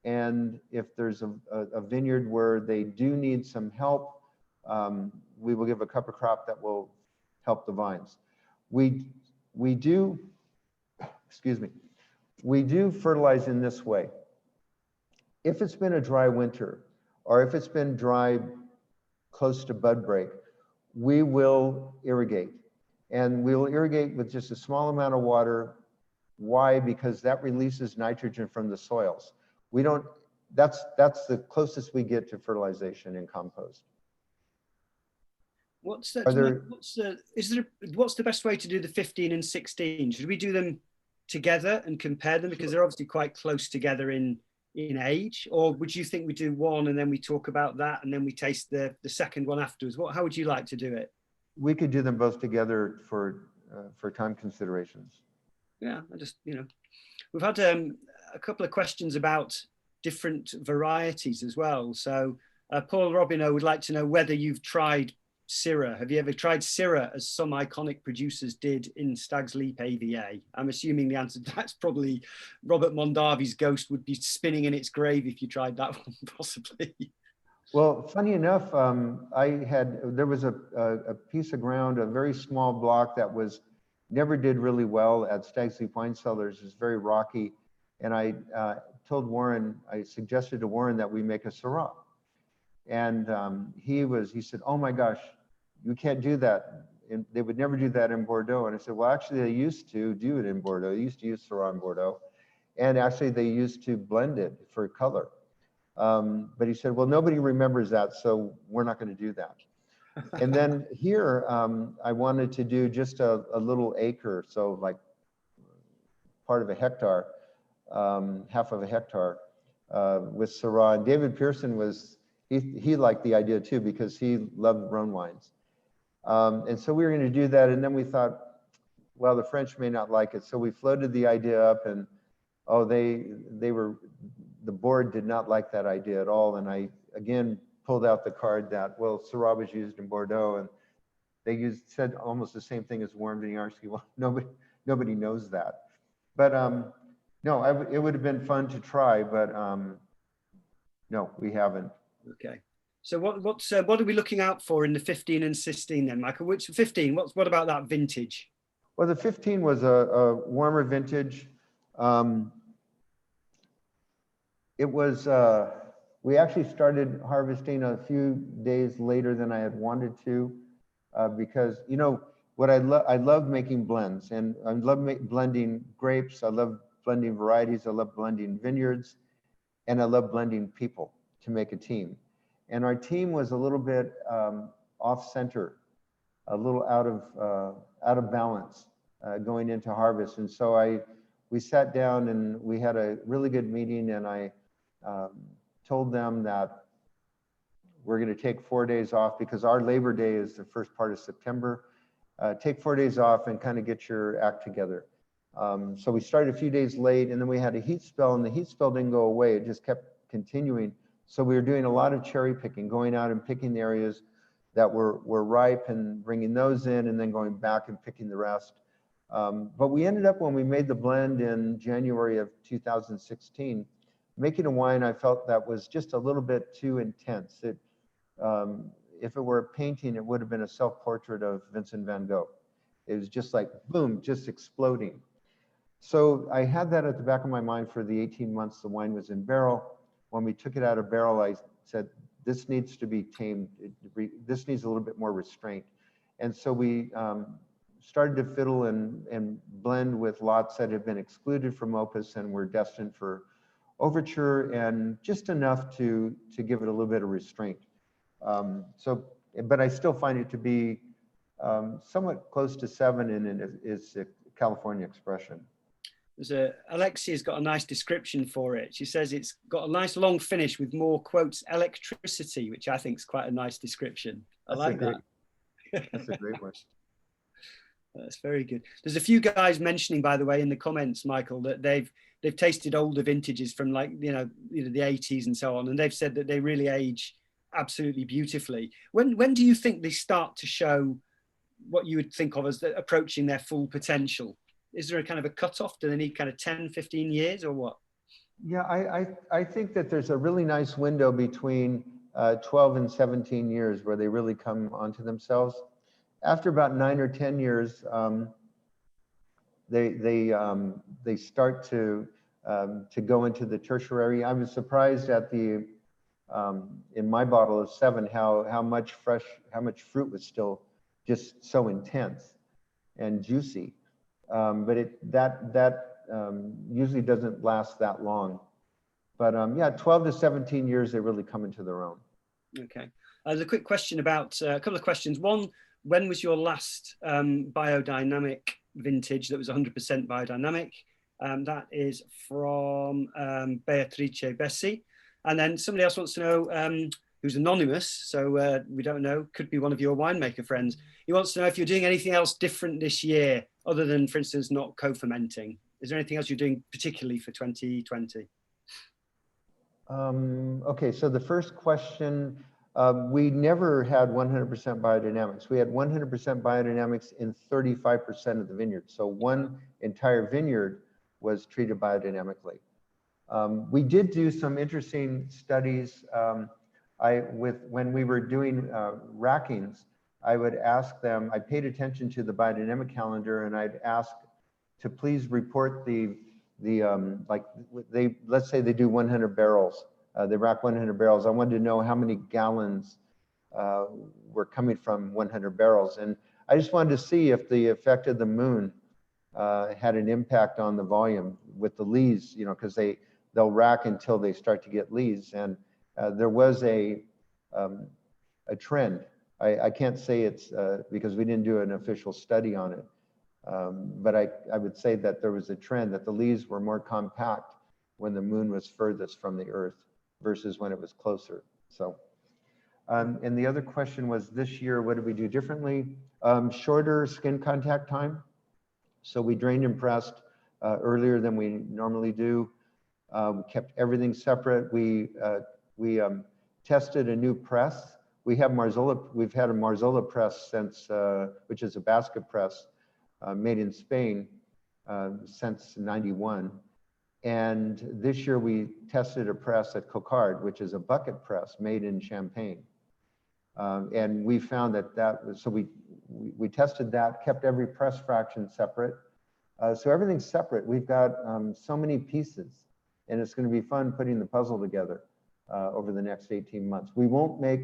And if there's a vineyard where they do need some help, we will give a cover crop that will help the vines. We do fertilize in this way. If it's been a dry winter, or if it's been dry close to bud break, we will irrigate. And we will irrigate with just a small amount of water. Why? Because that releases nitrogen from the soils. That's the closest we get to fertilization in compost. What's the best way to do the 15 and 16? Should we do them together and compare them, because they're obviously quite close together in age, or would you think we do one and then we talk about that and then we taste the second one afterwards? How would you like to do it? We could do them both together for time considerations. Yeah, we've had a couple of questions about different varieties as well. So Paul Robineau would like to know whether you've tried Syrah. Have you ever tried Syrah, as some iconic producers did in Stag's Leap AVA? I'm assuming the answer to that's probably Robert Mondavi's ghost would be spinning in its grave if you tried that one, possibly. Well, funny enough, there was a piece of ground, a very small block that never did really well at Stag's Leap Wine Cellars. It's very rocky, and I suggested to Warren that we make a Syrah, and he said, "Oh my gosh, you can't do that. And they would never do that in Bordeaux." And I said, "Well, actually, they used to do it in Bordeaux. They used to use Syrah in Bordeaux, and actually, they used to blend it for color." But he said, "Well, nobody remembers that, so we're not going to do that." And then here, I wanted to do just a little acre, so like part of a hectare, half of a hectare, with Syrah. And David Pearson he liked the idea too, because he loved Rhone wines. And so we were going to do that, and then we thought, well, the French may not like it, so we floated the idea up, and the board did not like that idea at all. And I again pulled out the card that, well, Syrah was used in Bordeaux, and they said almost the same thing as Warren Winiarski. Well, nobody knows that. But no, it would have been fun to try, but no, we haven't. Okay. So what are we looking out for in the 15 and 16 then, Michael? Which 15? What about that vintage? Well, the 15 was a warmer vintage. We actually started harvesting a few days later than I had wanted to, because what I love making blends, and I love blending grapes. I love blending varieties. I love blending vineyards, and I love blending people to make a team. And our team was a little bit off center, a little out of balance going into harvest. And so we sat down and we had a really good meeting, and I told them that we're going to take 4 days off because our Labor Day is the first part of September. Take 4 days off and kind of get your act together. So we started a few days late, and then we had a heat spell, and the heat spell didn't go away. It just kept continuing. So we were doing a lot of cherry picking, going out and picking the areas that were ripe and bringing those in, and then going back and picking the rest. But we ended up, when we made the blend in January of 2016, making a wine I felt that was just a little bit too intense. If it were a painting, it would have been a self-portrait of Vincent van Gogh. It was just like, boom, just exploding. So I had that at the back of my mind for the 18 months the wine was in barrel. When we took it out of barrel, I said, this needs to be tamed. This needs a little bit more restraint. And so we started to fiddle and blend with lots that had been excluded from Opus and were destined for overture, and just enough to give it a little bit of restraint. But I still find it to be somewhat close to 7, and it's a California expression. Alexia's got a nice description for it. She says it's got a nice long finish with more, quotes, electricity, which I think is quite a nice description. I like that. That's a great one. That's very good. There's a few guys mentioning, by the way, in the comments, Michael, that they've tasted older vintages from, like, you know the 80s and so on, and they've said that they really age absolutely beautifully. When do you think they start to show what you would think of as approaching their full potential? Is there a kind of a cutoff? Do they need kind of 10, 15 years or what? Yeah, I think that there's a really nice window between 12 and 17 years where they really come onto themselves. After about 9 or 10 years, they start to go into the tertiary. I was surprised at the in my bottle of 7 how much fruit was still just so intense and juicy. But that usually doesn't last that long. But yeah, 12 to 17 years, they really come into their own. Okay. There's a quick question about a couple of questions. One, when was your last biodynamic vintage that was 100% biodynamic? That is from Beatrice Bessi. And then somebody else wants to know, who's anonymous, so we don't know, could be one of your winemaker friends. He wants to know if you're doing anything else different this year, other than, for instance, not co-fermenting. Is there anything else you're doing particularly for 2020? Okay, so the first question, we never had 100% biodynamics. We had 100% biodynamics in 35% of the vineyard. So one entire vineyard was treated biodynamically. We did do some interesting studies. When we were doing rackings, I would ask them, I paid attention to the biodynamic calendar, and I'd ask to please report let's say they do 100 barrels, they rack 100 barrels. I wanted to know how many gallons were coming from 100 barrels. And I just wanted to see if the effect of the moon had an impact on the volume with the lees, because they'll rack until they start to get lees. And there was a trend. I can't say it's because we didn't do an official study on it. But I would say that there was a trend that the leaves were more compact when the moon was furthest from the earth versus when it was closer. So, and the other question was, this year, what did we do differently? Shorter skin contact time. So we drained and pressed earlier than we normally do. We kept everything separate. We tested a new press. We've had a Marzola press since, which is a basket press made in Spain since '91. And this year we tested a press at Cocard, which is a bucket press made in Champagne. And we found so we tested that, kept every press fraction separate. So everything's separate. We've got so many pieces, and it's going to be fun putting the puzzle together over the next 18 months.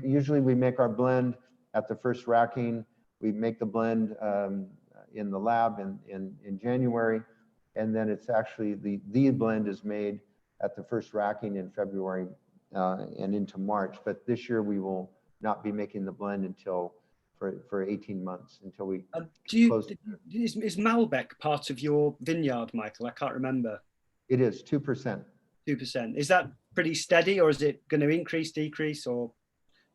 Usually we make our blend at the first racking. We make the blend in the lab in January, and then it's actually the blend is made at the first racking in February and into March. But this year we will not be making the blend until for 18 months until we close. Is Malbec part of your vineyard, Michael? I can't remember. It is 2%. 2%. Is that pretty steady, or is it going to increase, decrease, or?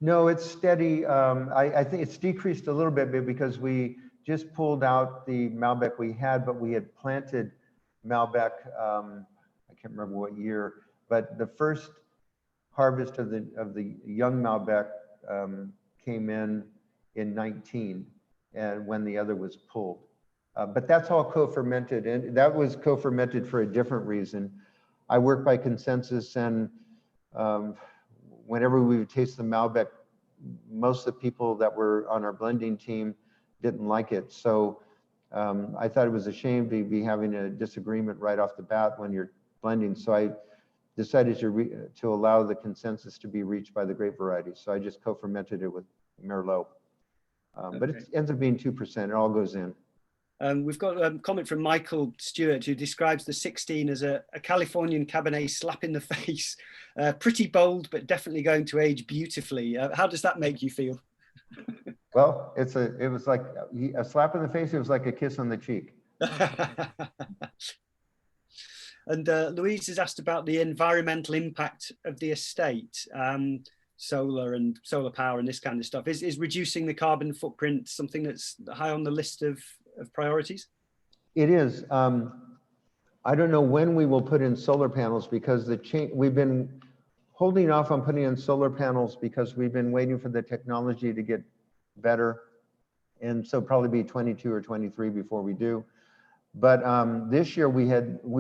No, it's steady. I think it's decreased a little bit because we just pulled out the Malbec we had, but we had planted Malbec, I can't remember what year, but the first harvest of the young Malbec came in 19, and when the other was pulled. But that's all co-fermented, and that was co-fermented for a different reason. I work by consensus, and whenever we would taste the Malbec, most of the people that were on our blending team didn't like it. So I thought it was a shame to be having a disagreement right off the bat when you're blending. So I decided to allow the consensus to be reached by the grape variety. So I just co-fermented it with Merlot. But it ends up being 2%, it all goes in. We've got a comment from Michael Stewart, who describes the 16 as a Californian Cabernet slap in the face. Pretty bold, but definitely going to age beautifully. How does that make you feel? Well, it was like a slap in the face. It was like a kiss on the cheek. And Louise has asked about the environmental impact of the estate, solar and solar power and this kind of stuff. Is reducing the carbon footprint something that's high on the list of priorities? It is. I don't know when we will put in solar panels because we've been holding off on putting in solar panels because we've been waiting for the technology to get better. And so probably be 22 or 23 before we do. But this year we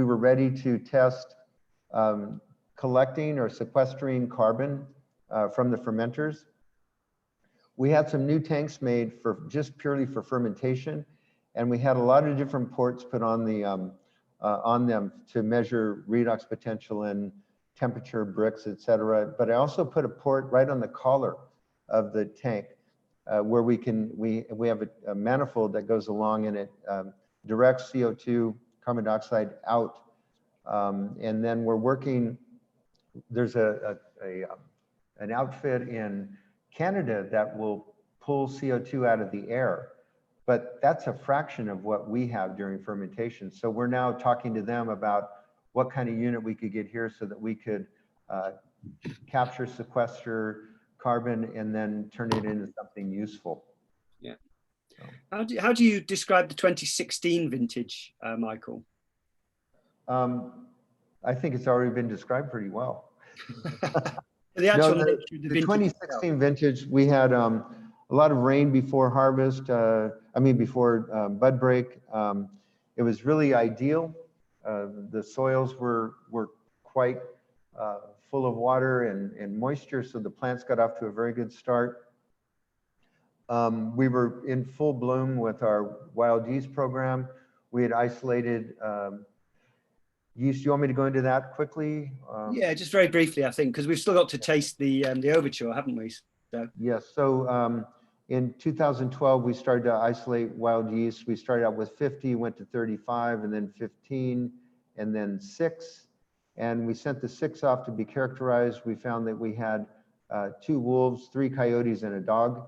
were ready to test collecting or sequestering carbon from the fermenters. We had some new tanks made for just purely for fermentation, and we had a lot of different ports put on them to measure redox potential and temperature, bricks, etc. But I also put a port right on the collar of the tank where we have a manifold that goes along, and it directs CO2, carbon dioxide out, and then we're working. There's an outfit in Canada that will pull CO2 out of the air, but that's a fraction of what we have during fermentation. So we're now talking to them about what kind of unit we could get here so that we could capture, sequester carbon, and then turn it into something useful. Yeah. So. How do you describe the 2016 vintage, Michael? I think it's already been described pretty well. The 2016 vintage, we had a lot of rain before harvest, before bud break. It was really ideal. The soils were quite full of water and moisture, so the plants got off to a very good start. We were in full bloom with our wild yeast program. We had isolated yeast. Do you want me to go into that quickly? Yeah, just very briefly, I think, because we've still got to taste the overture, haven't we? So. Yes. So in 2012, we started to isolate wild yeast. We started out with 50, went to 35, and then 15, and then 6. And we sent the 6 off to be characterized. We found that we had 2 wolves, 3 coyotes, and a dog.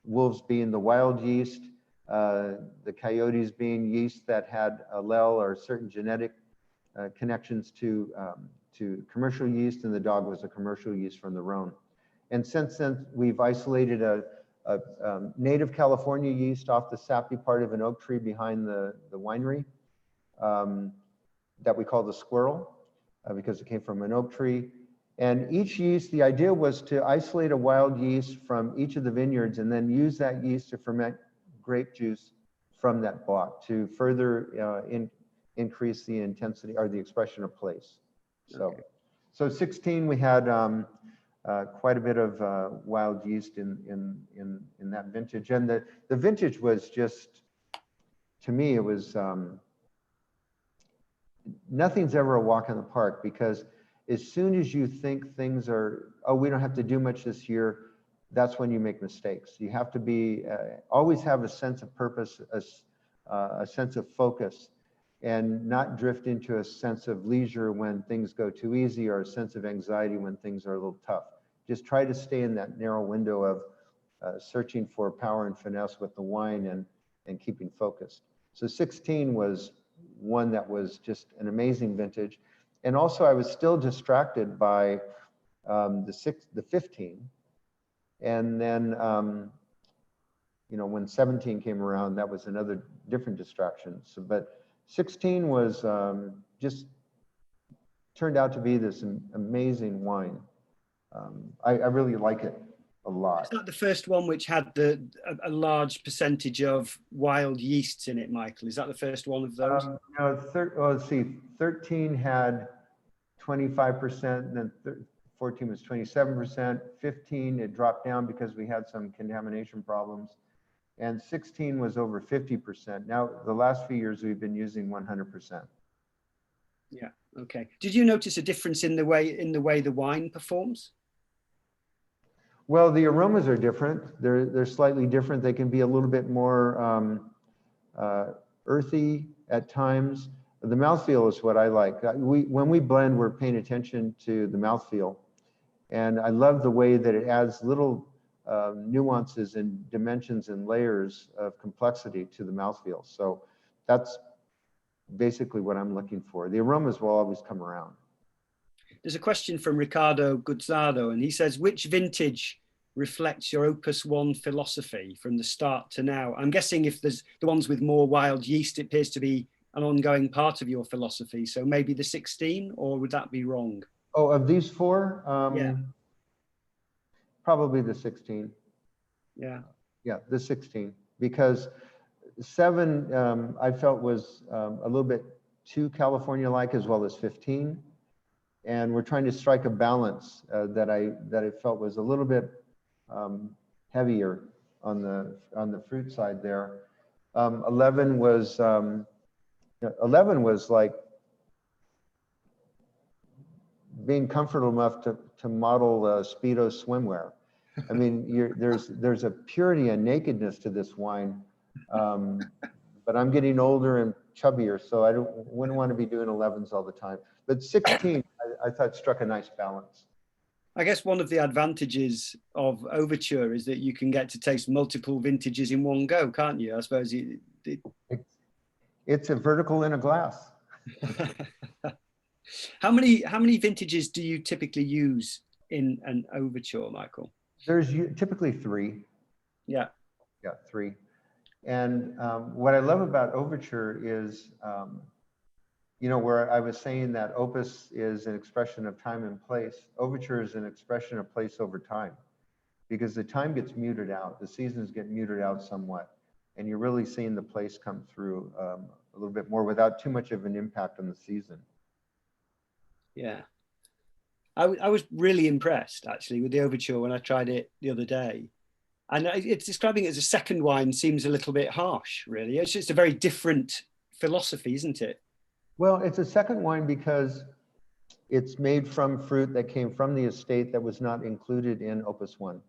Wolves being the wild yeast, the coyotes being yeast that had allele or certain genetic connections to commercial yeast, and the dog was a commercial yeast from the Rhone. And since then, we've isolated a native California yeast off the sappy part of an oak tree behind the winery that we call the squirrel because it came from an oak tree. And each yeast, the idea was to isolate a wild yeast from each of the vineyards and then use that yeast to ferment grape juice from that block to further increase the intensity or the expression of place. So, so 16, we had quite a bit of wild yeast in that vintage. And the vintage was just, to me, it was, nothing's ever a walk in the park, because as soon as you think things are, oh, we don't have to do much this year, that's when you make mistakes. You have to be, always have a sense of purpose, a sense of focus, and not drift into a sense of leisure when things go too easy, or a sense of anxiety when things are a little tough. Just try to stay in that narrow window of searching for power and finesse with the wine, and keeping focused. So 16 was one that was just an amazing vintage. And also I was still distracted by the 15. And then, you know, when 17 came around, that was another different distraction. So, but 16 was just turned out to be this amazing wine. I really like it a lot. Is that the first one which had a large percentage of wild yeasts in it, Michael? Is that the first one of those? No, let's see, 13 had 25%, then 14 was 27%, 15 it dropped down because we had some contamination problems, and 16 was over 50%. Now, the last few years we've been using 100%. Yeah, okay. Did you notice a difference in the way the wine performs? Well, the aromas are different. They're slightly different. They can be a little bit more earthy at times. The mouthfeel is what I like. When we blend, we're paying attention to the mouthfeel. And I love the way that it adds little nuances and dimensions and layers of complexity to the mouthfeel. So that's basically what I'm looking for. The aromas will always come around. There's a question from Ricardo Guzzardo, and he says, which vintage reflects your Opus 1 philosophy from the start to now? I'm guessing if there's the ones with more wild yeast, it appears to be an ongoing part of your philosophy. So maybe the 16, or would that be wrong? Oh, of these four? Yeah. Probably the 16. Yeah. Yeah, the 16. Because 7, I felt was a little bit too California-like, as well as 15. And we're trying to strike a balance that I felt was a little bit heavier on the fruit side there. 11 was 11 was like being comfortable enough to model Speedo swimwear. I mean, there's a purity and nakedness to this wine, but I'm getting older and chubbier, so I wouldn't want to be doing 11s all the time. But 16, I thought struck a nice balance. I guess one of the advantages of Overture is that you can get to taste multiple vintages in one go, can't you? I suppose it's a vertical in a glass. How many vintages do you typically use in an Overture, Michael? There's typically 3. Yeah. Yeah, 3. And what I love about Overture is, you know, where I was saying that Opus is an expression of time and place, Overture is an expression of place over time, because the time gets muted out, the seasons get muted out somewhat, and you're really seeing the place come through a little bit more without too much of an impact on the season. Yeah. I was really impressed, actually, with the Overture when I tried it the other day. And it's describing it as a second wine seems a little bit harsh, really. It's just a very different philosophy, isn't it? Well, it's a second wine because it's made from fruit that came from the estate that was not included in Opus 1.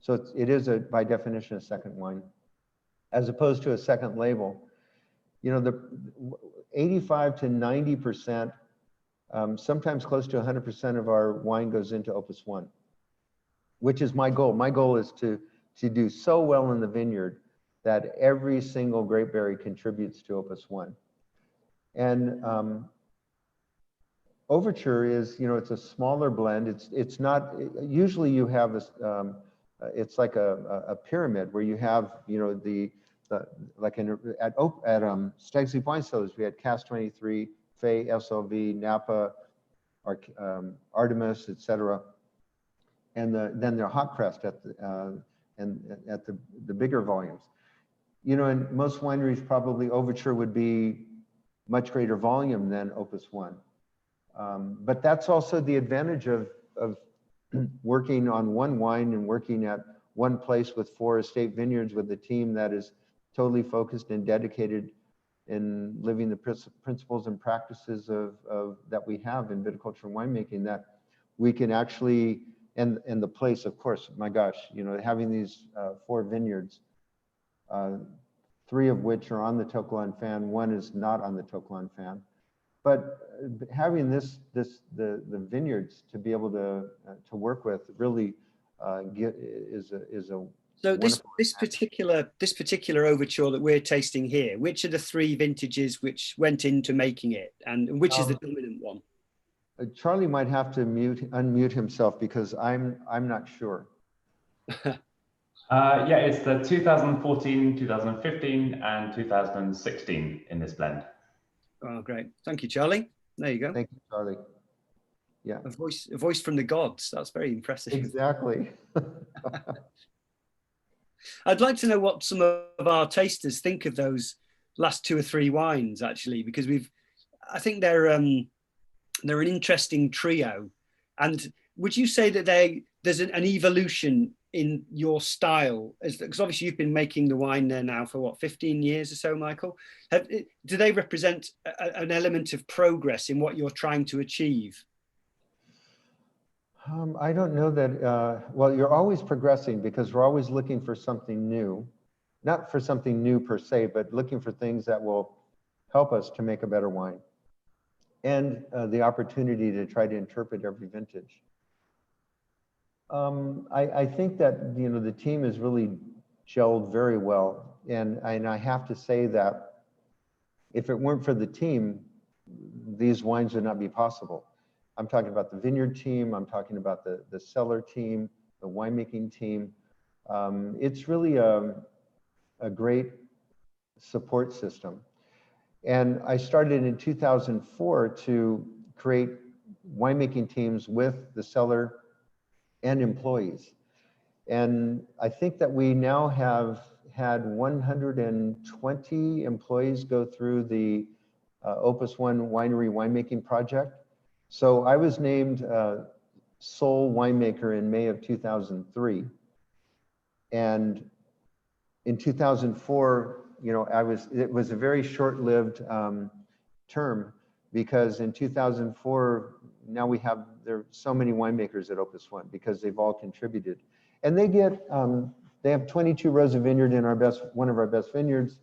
So it is, by definition, a second wine, as opposed to a second label. You know, the 85 to 90%, sometimes close to 100% of our wine goes into Opus 1, which is my goal. My goal is to do so well in the vineyard that every single grape berry contributes to Opus 1. And Overture is, you know, it's a smaller blend. It's not, usually you have a, it's like a pyramid where you have, you know, like at Stag's Wine Cellars, we had Cask 23, Fay, SLV, Napa, Artemis, etc. And then their hot crest at the bigger volumes. You know, in most wineries, probably Overture would be much greater volume than Opus 1. But that's also the advantage of working on one wine and working at one place with 4 estate vineyards with a team that is totally focused and dedicated in living the principles and practices of that we have in viticulture and winemaking, that we can actually and the place, of course, my gosh, you know, having these 4 vineyards, 3 of which are on the To Kalon fan, 1 is not on the To Kalon fan. But having the vineyards to be able to work with really is a So wonderful. this particular overture that we're tasting here, which are the 3 vintages which went into making it, and which is the dominant one? Charlie might have to unmute himself because I'm not sure. Yeah, it's the 2014, 2015, and 2016 in this blend. Oh, great. Thank you, Charlie. There you go. Thank you, Charlie. Yeah. A voice from the gods. That's very impressive. Exactly. I'd like to know what some of our tasters think of those last 2 or 3 wines, actually, because I think they're an interesting trio. And would you say that there's an evolution in your style? Because obviously you've been making the wine there now for what, 15 years or so, Michael? Do they represent an element of progress in what you're trying to achieve? I don't know that, well, you're always progressing because we're always looking for something new, not for something new per se, but looking for things that will help us to make a better wine, and the opportunity to try to interpret every vintage. I think that, you know, the team has really gelled very well, and I have to say that if it weren't for the team, these wines would not be possible. I'm talking about the vineyard team, I'm talking about the cellar team, the winemaking team. It's really a great support system. And I started in 2004 to create winemaking teams with the cellar and employees. And I think that we now have had 120 employees go through the Opus One Winery Winemaking Project. So I was named sole winemaker in May of 2003. And in 2004, you know, it was a very short-lived term, because in 2004, now there are so many winemakers at Opus One because they've all contributed. And they have 22 rows of vineyard in one of our best vineyards.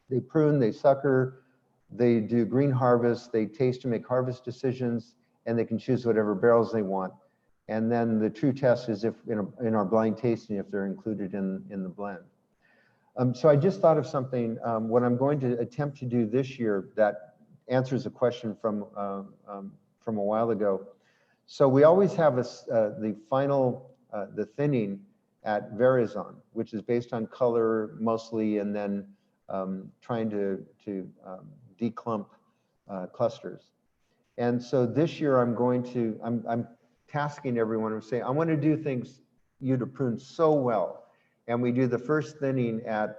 They prune, they sucker, they do green harvest, they taste and make harvest decisions, and they can choose whatever barrels they want. And then the true test is if in our blind tasting, if they're included in the blend. So I just thought of something, what I'm going to attempt to do this year that answers a question from a while ago. So we always have the final, the thinning at Verizon, which is based on color mostly, and then trying to declump clusters. And so this year I'm tasking everyone and say, I want to do things you to prune so well. And we do the first thinning at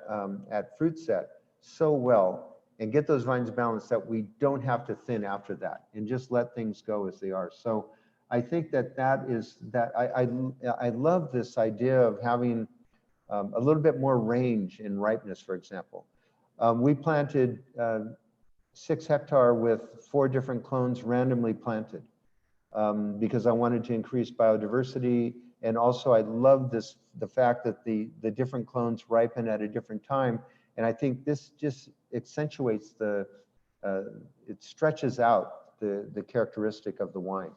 fruit set so well and get those vines balanced that we don't have to thin after that and just let things go as they are. So I think I love this idea of having a little bit more range in ripeness, for example. We planted 6 hectare with 4 different clones randomly planted because I wanted to increase biodiversity. And also I love the fact that the different clones ripen at a different time. And I think this just accentuates it stretches out the characteristic of the wine.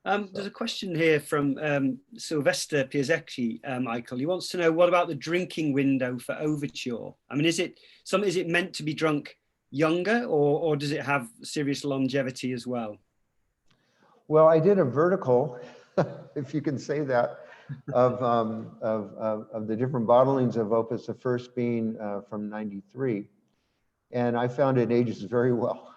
There's a question here from Sylvester Piasecki, Michael. He wants to know, what about the drinking window for Overture? I mean, is it meant to be drunk younger, or does it have serious longevity as well? Well, I did a vertical, if you can say that, of the different bottlings of Opus, the first being from '93. And I found it ages very well.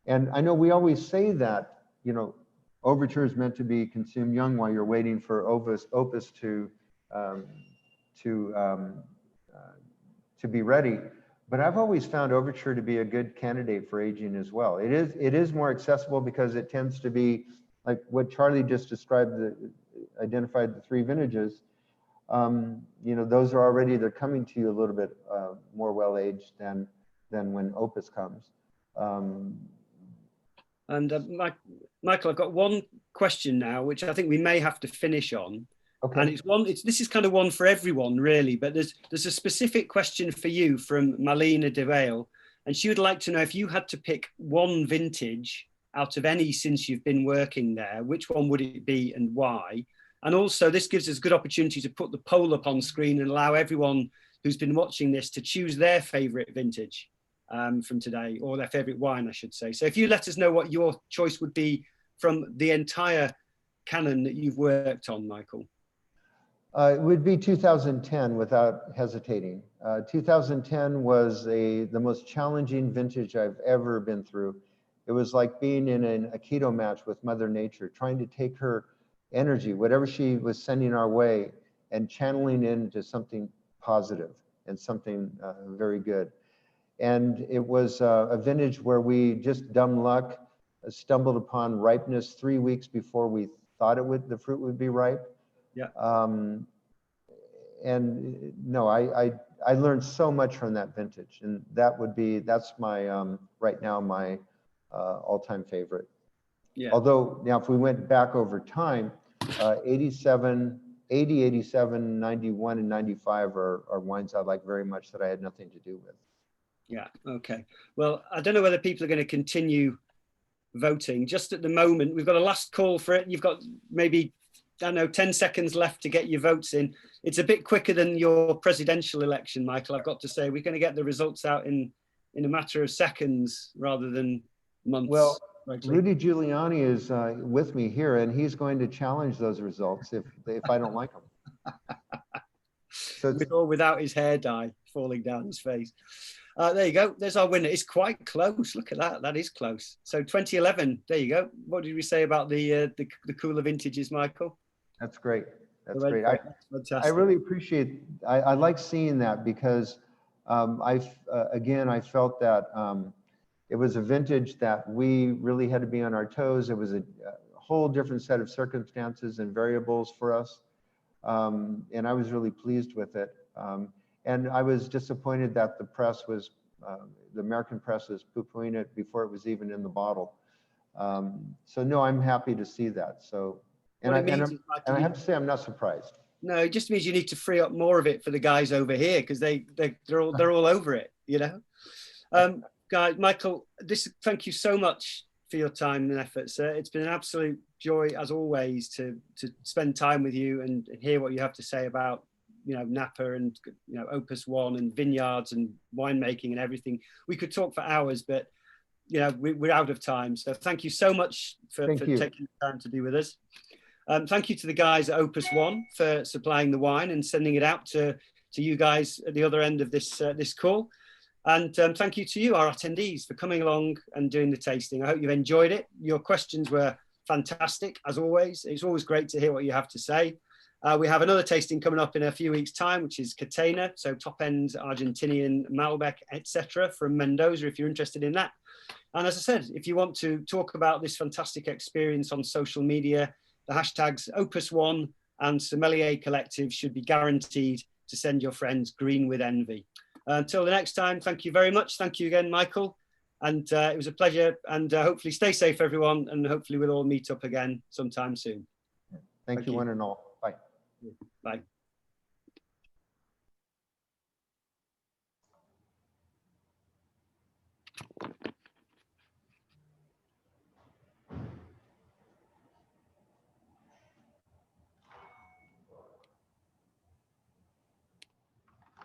And I know we always say that, you know, Overture is meant to be consumed young while you're waiting for Opus to be ready. But I've always found Overture to be a good candidate for aging as well. It is more accessible because it tends to be like what Charlie just described, identified the 3 vintages. You know, those are already, they're coming to you a little bit more well-aged than when Opus comes. And Michael, I've got one question now, which I think we may have to finish on. Okay. And this is kind of one for everyone, really, but there's a specific question for you from Malina de Vale, and she would like to know if you had to pick one vintage out of any since you've been working there, which one would it be and why? And also, this gives us a good opportunity to put the poll up on screen and allow everyone who's been watching this to choose their favourite vintage from today, or their favourite wine, I should say. So if you let us know what your choice would be from the entire canon that you've worked on, Michael. It would be 2010 without hesitating. 2010 was the most challenging vintage I've ever been through. It was like being in an Aikido match with Mother Nature, trying to take her energy, whatever she was sending our way, and channeling into something positive and something very good. And it was a vintage where we just dumb luck stumbled upon ripeness 3 weeks before we thought the fruit would be ripe. Yeah. And no, I learned so much from that vintage, and that's my right now my all-time favorite. Yeah. Although now if we went back over time, 87, 80, 87, 91, and 95 are wines I like very much that I had nothing to do with. Yeah. Okay. Well, I don't know whether people are going to continue voting. Just at the moment, we've got a last call for it. You've got maybe, I don't know, 10 seconds left to get your votes in. It's a bit quicker than your presidential election, Michael, I've got to say. We're going to get the results out in a matter of seconds rather than months. Well, frankly. Rudy Giuliani is with me here, and he's going to challenge those results if I don't like them. So with or without his hair dye falling down his face. There you go. There's our winner. It's quite close. Look at that. That is close. So 2011. There you go. What did we say about the cooler vintages, Michael? that's great. That's Very great. fantastic. I really appreciate. I like seeing that because again I felt that it was a vintage that we really had to be on our toes. It was a whole different set of circumstances and variables for us, and I was really pleased with it. And I was disappointed that the press was, the American press was poo-pooing it before it was even in the bottle. So no, I'm happy to see that. So, and I have to say, I'm not surprised. No, it just means you need to free up more of it for the guys over here because they're all over it, you know. Guys, Michael, thank you so much for your time and effort, sir. It's been an absolute joy, as always, to spend time with you and hear what you have to say about, you know, Napa and, you know, Opus One and vineyards and winemaking and everything. We could talk for hours, but, you know, we're out of time. So thank you so much for taking the time to be with us. Thank you to the guys at Opus One for supplying the wine and sending it out to you guys at the other end of this call. And thank you to you, our attendees, for coming along and doing the tasting. I hope you've enjoyed it. Your questions were fantastic, as always. It's always great to hear what you have to say. We have another tasting coming up in a few weeks' time, which is Catena, so top-end Argentinian Malbec, etc., from Mendoza, if you're interested in that. And as I said, if you want to talk about this fantastic experience on social media, the hashtags Opus One and Sommelier Collective should be guaranteed to send your friends green with envy. Until the next time, thank you very much. Thank you again, Michael. And it was a pleasure. And hopefully stay safe, everyone. And hopefully we'll all meet up again sometime soon. Thank you, one and all. Bye. Bye.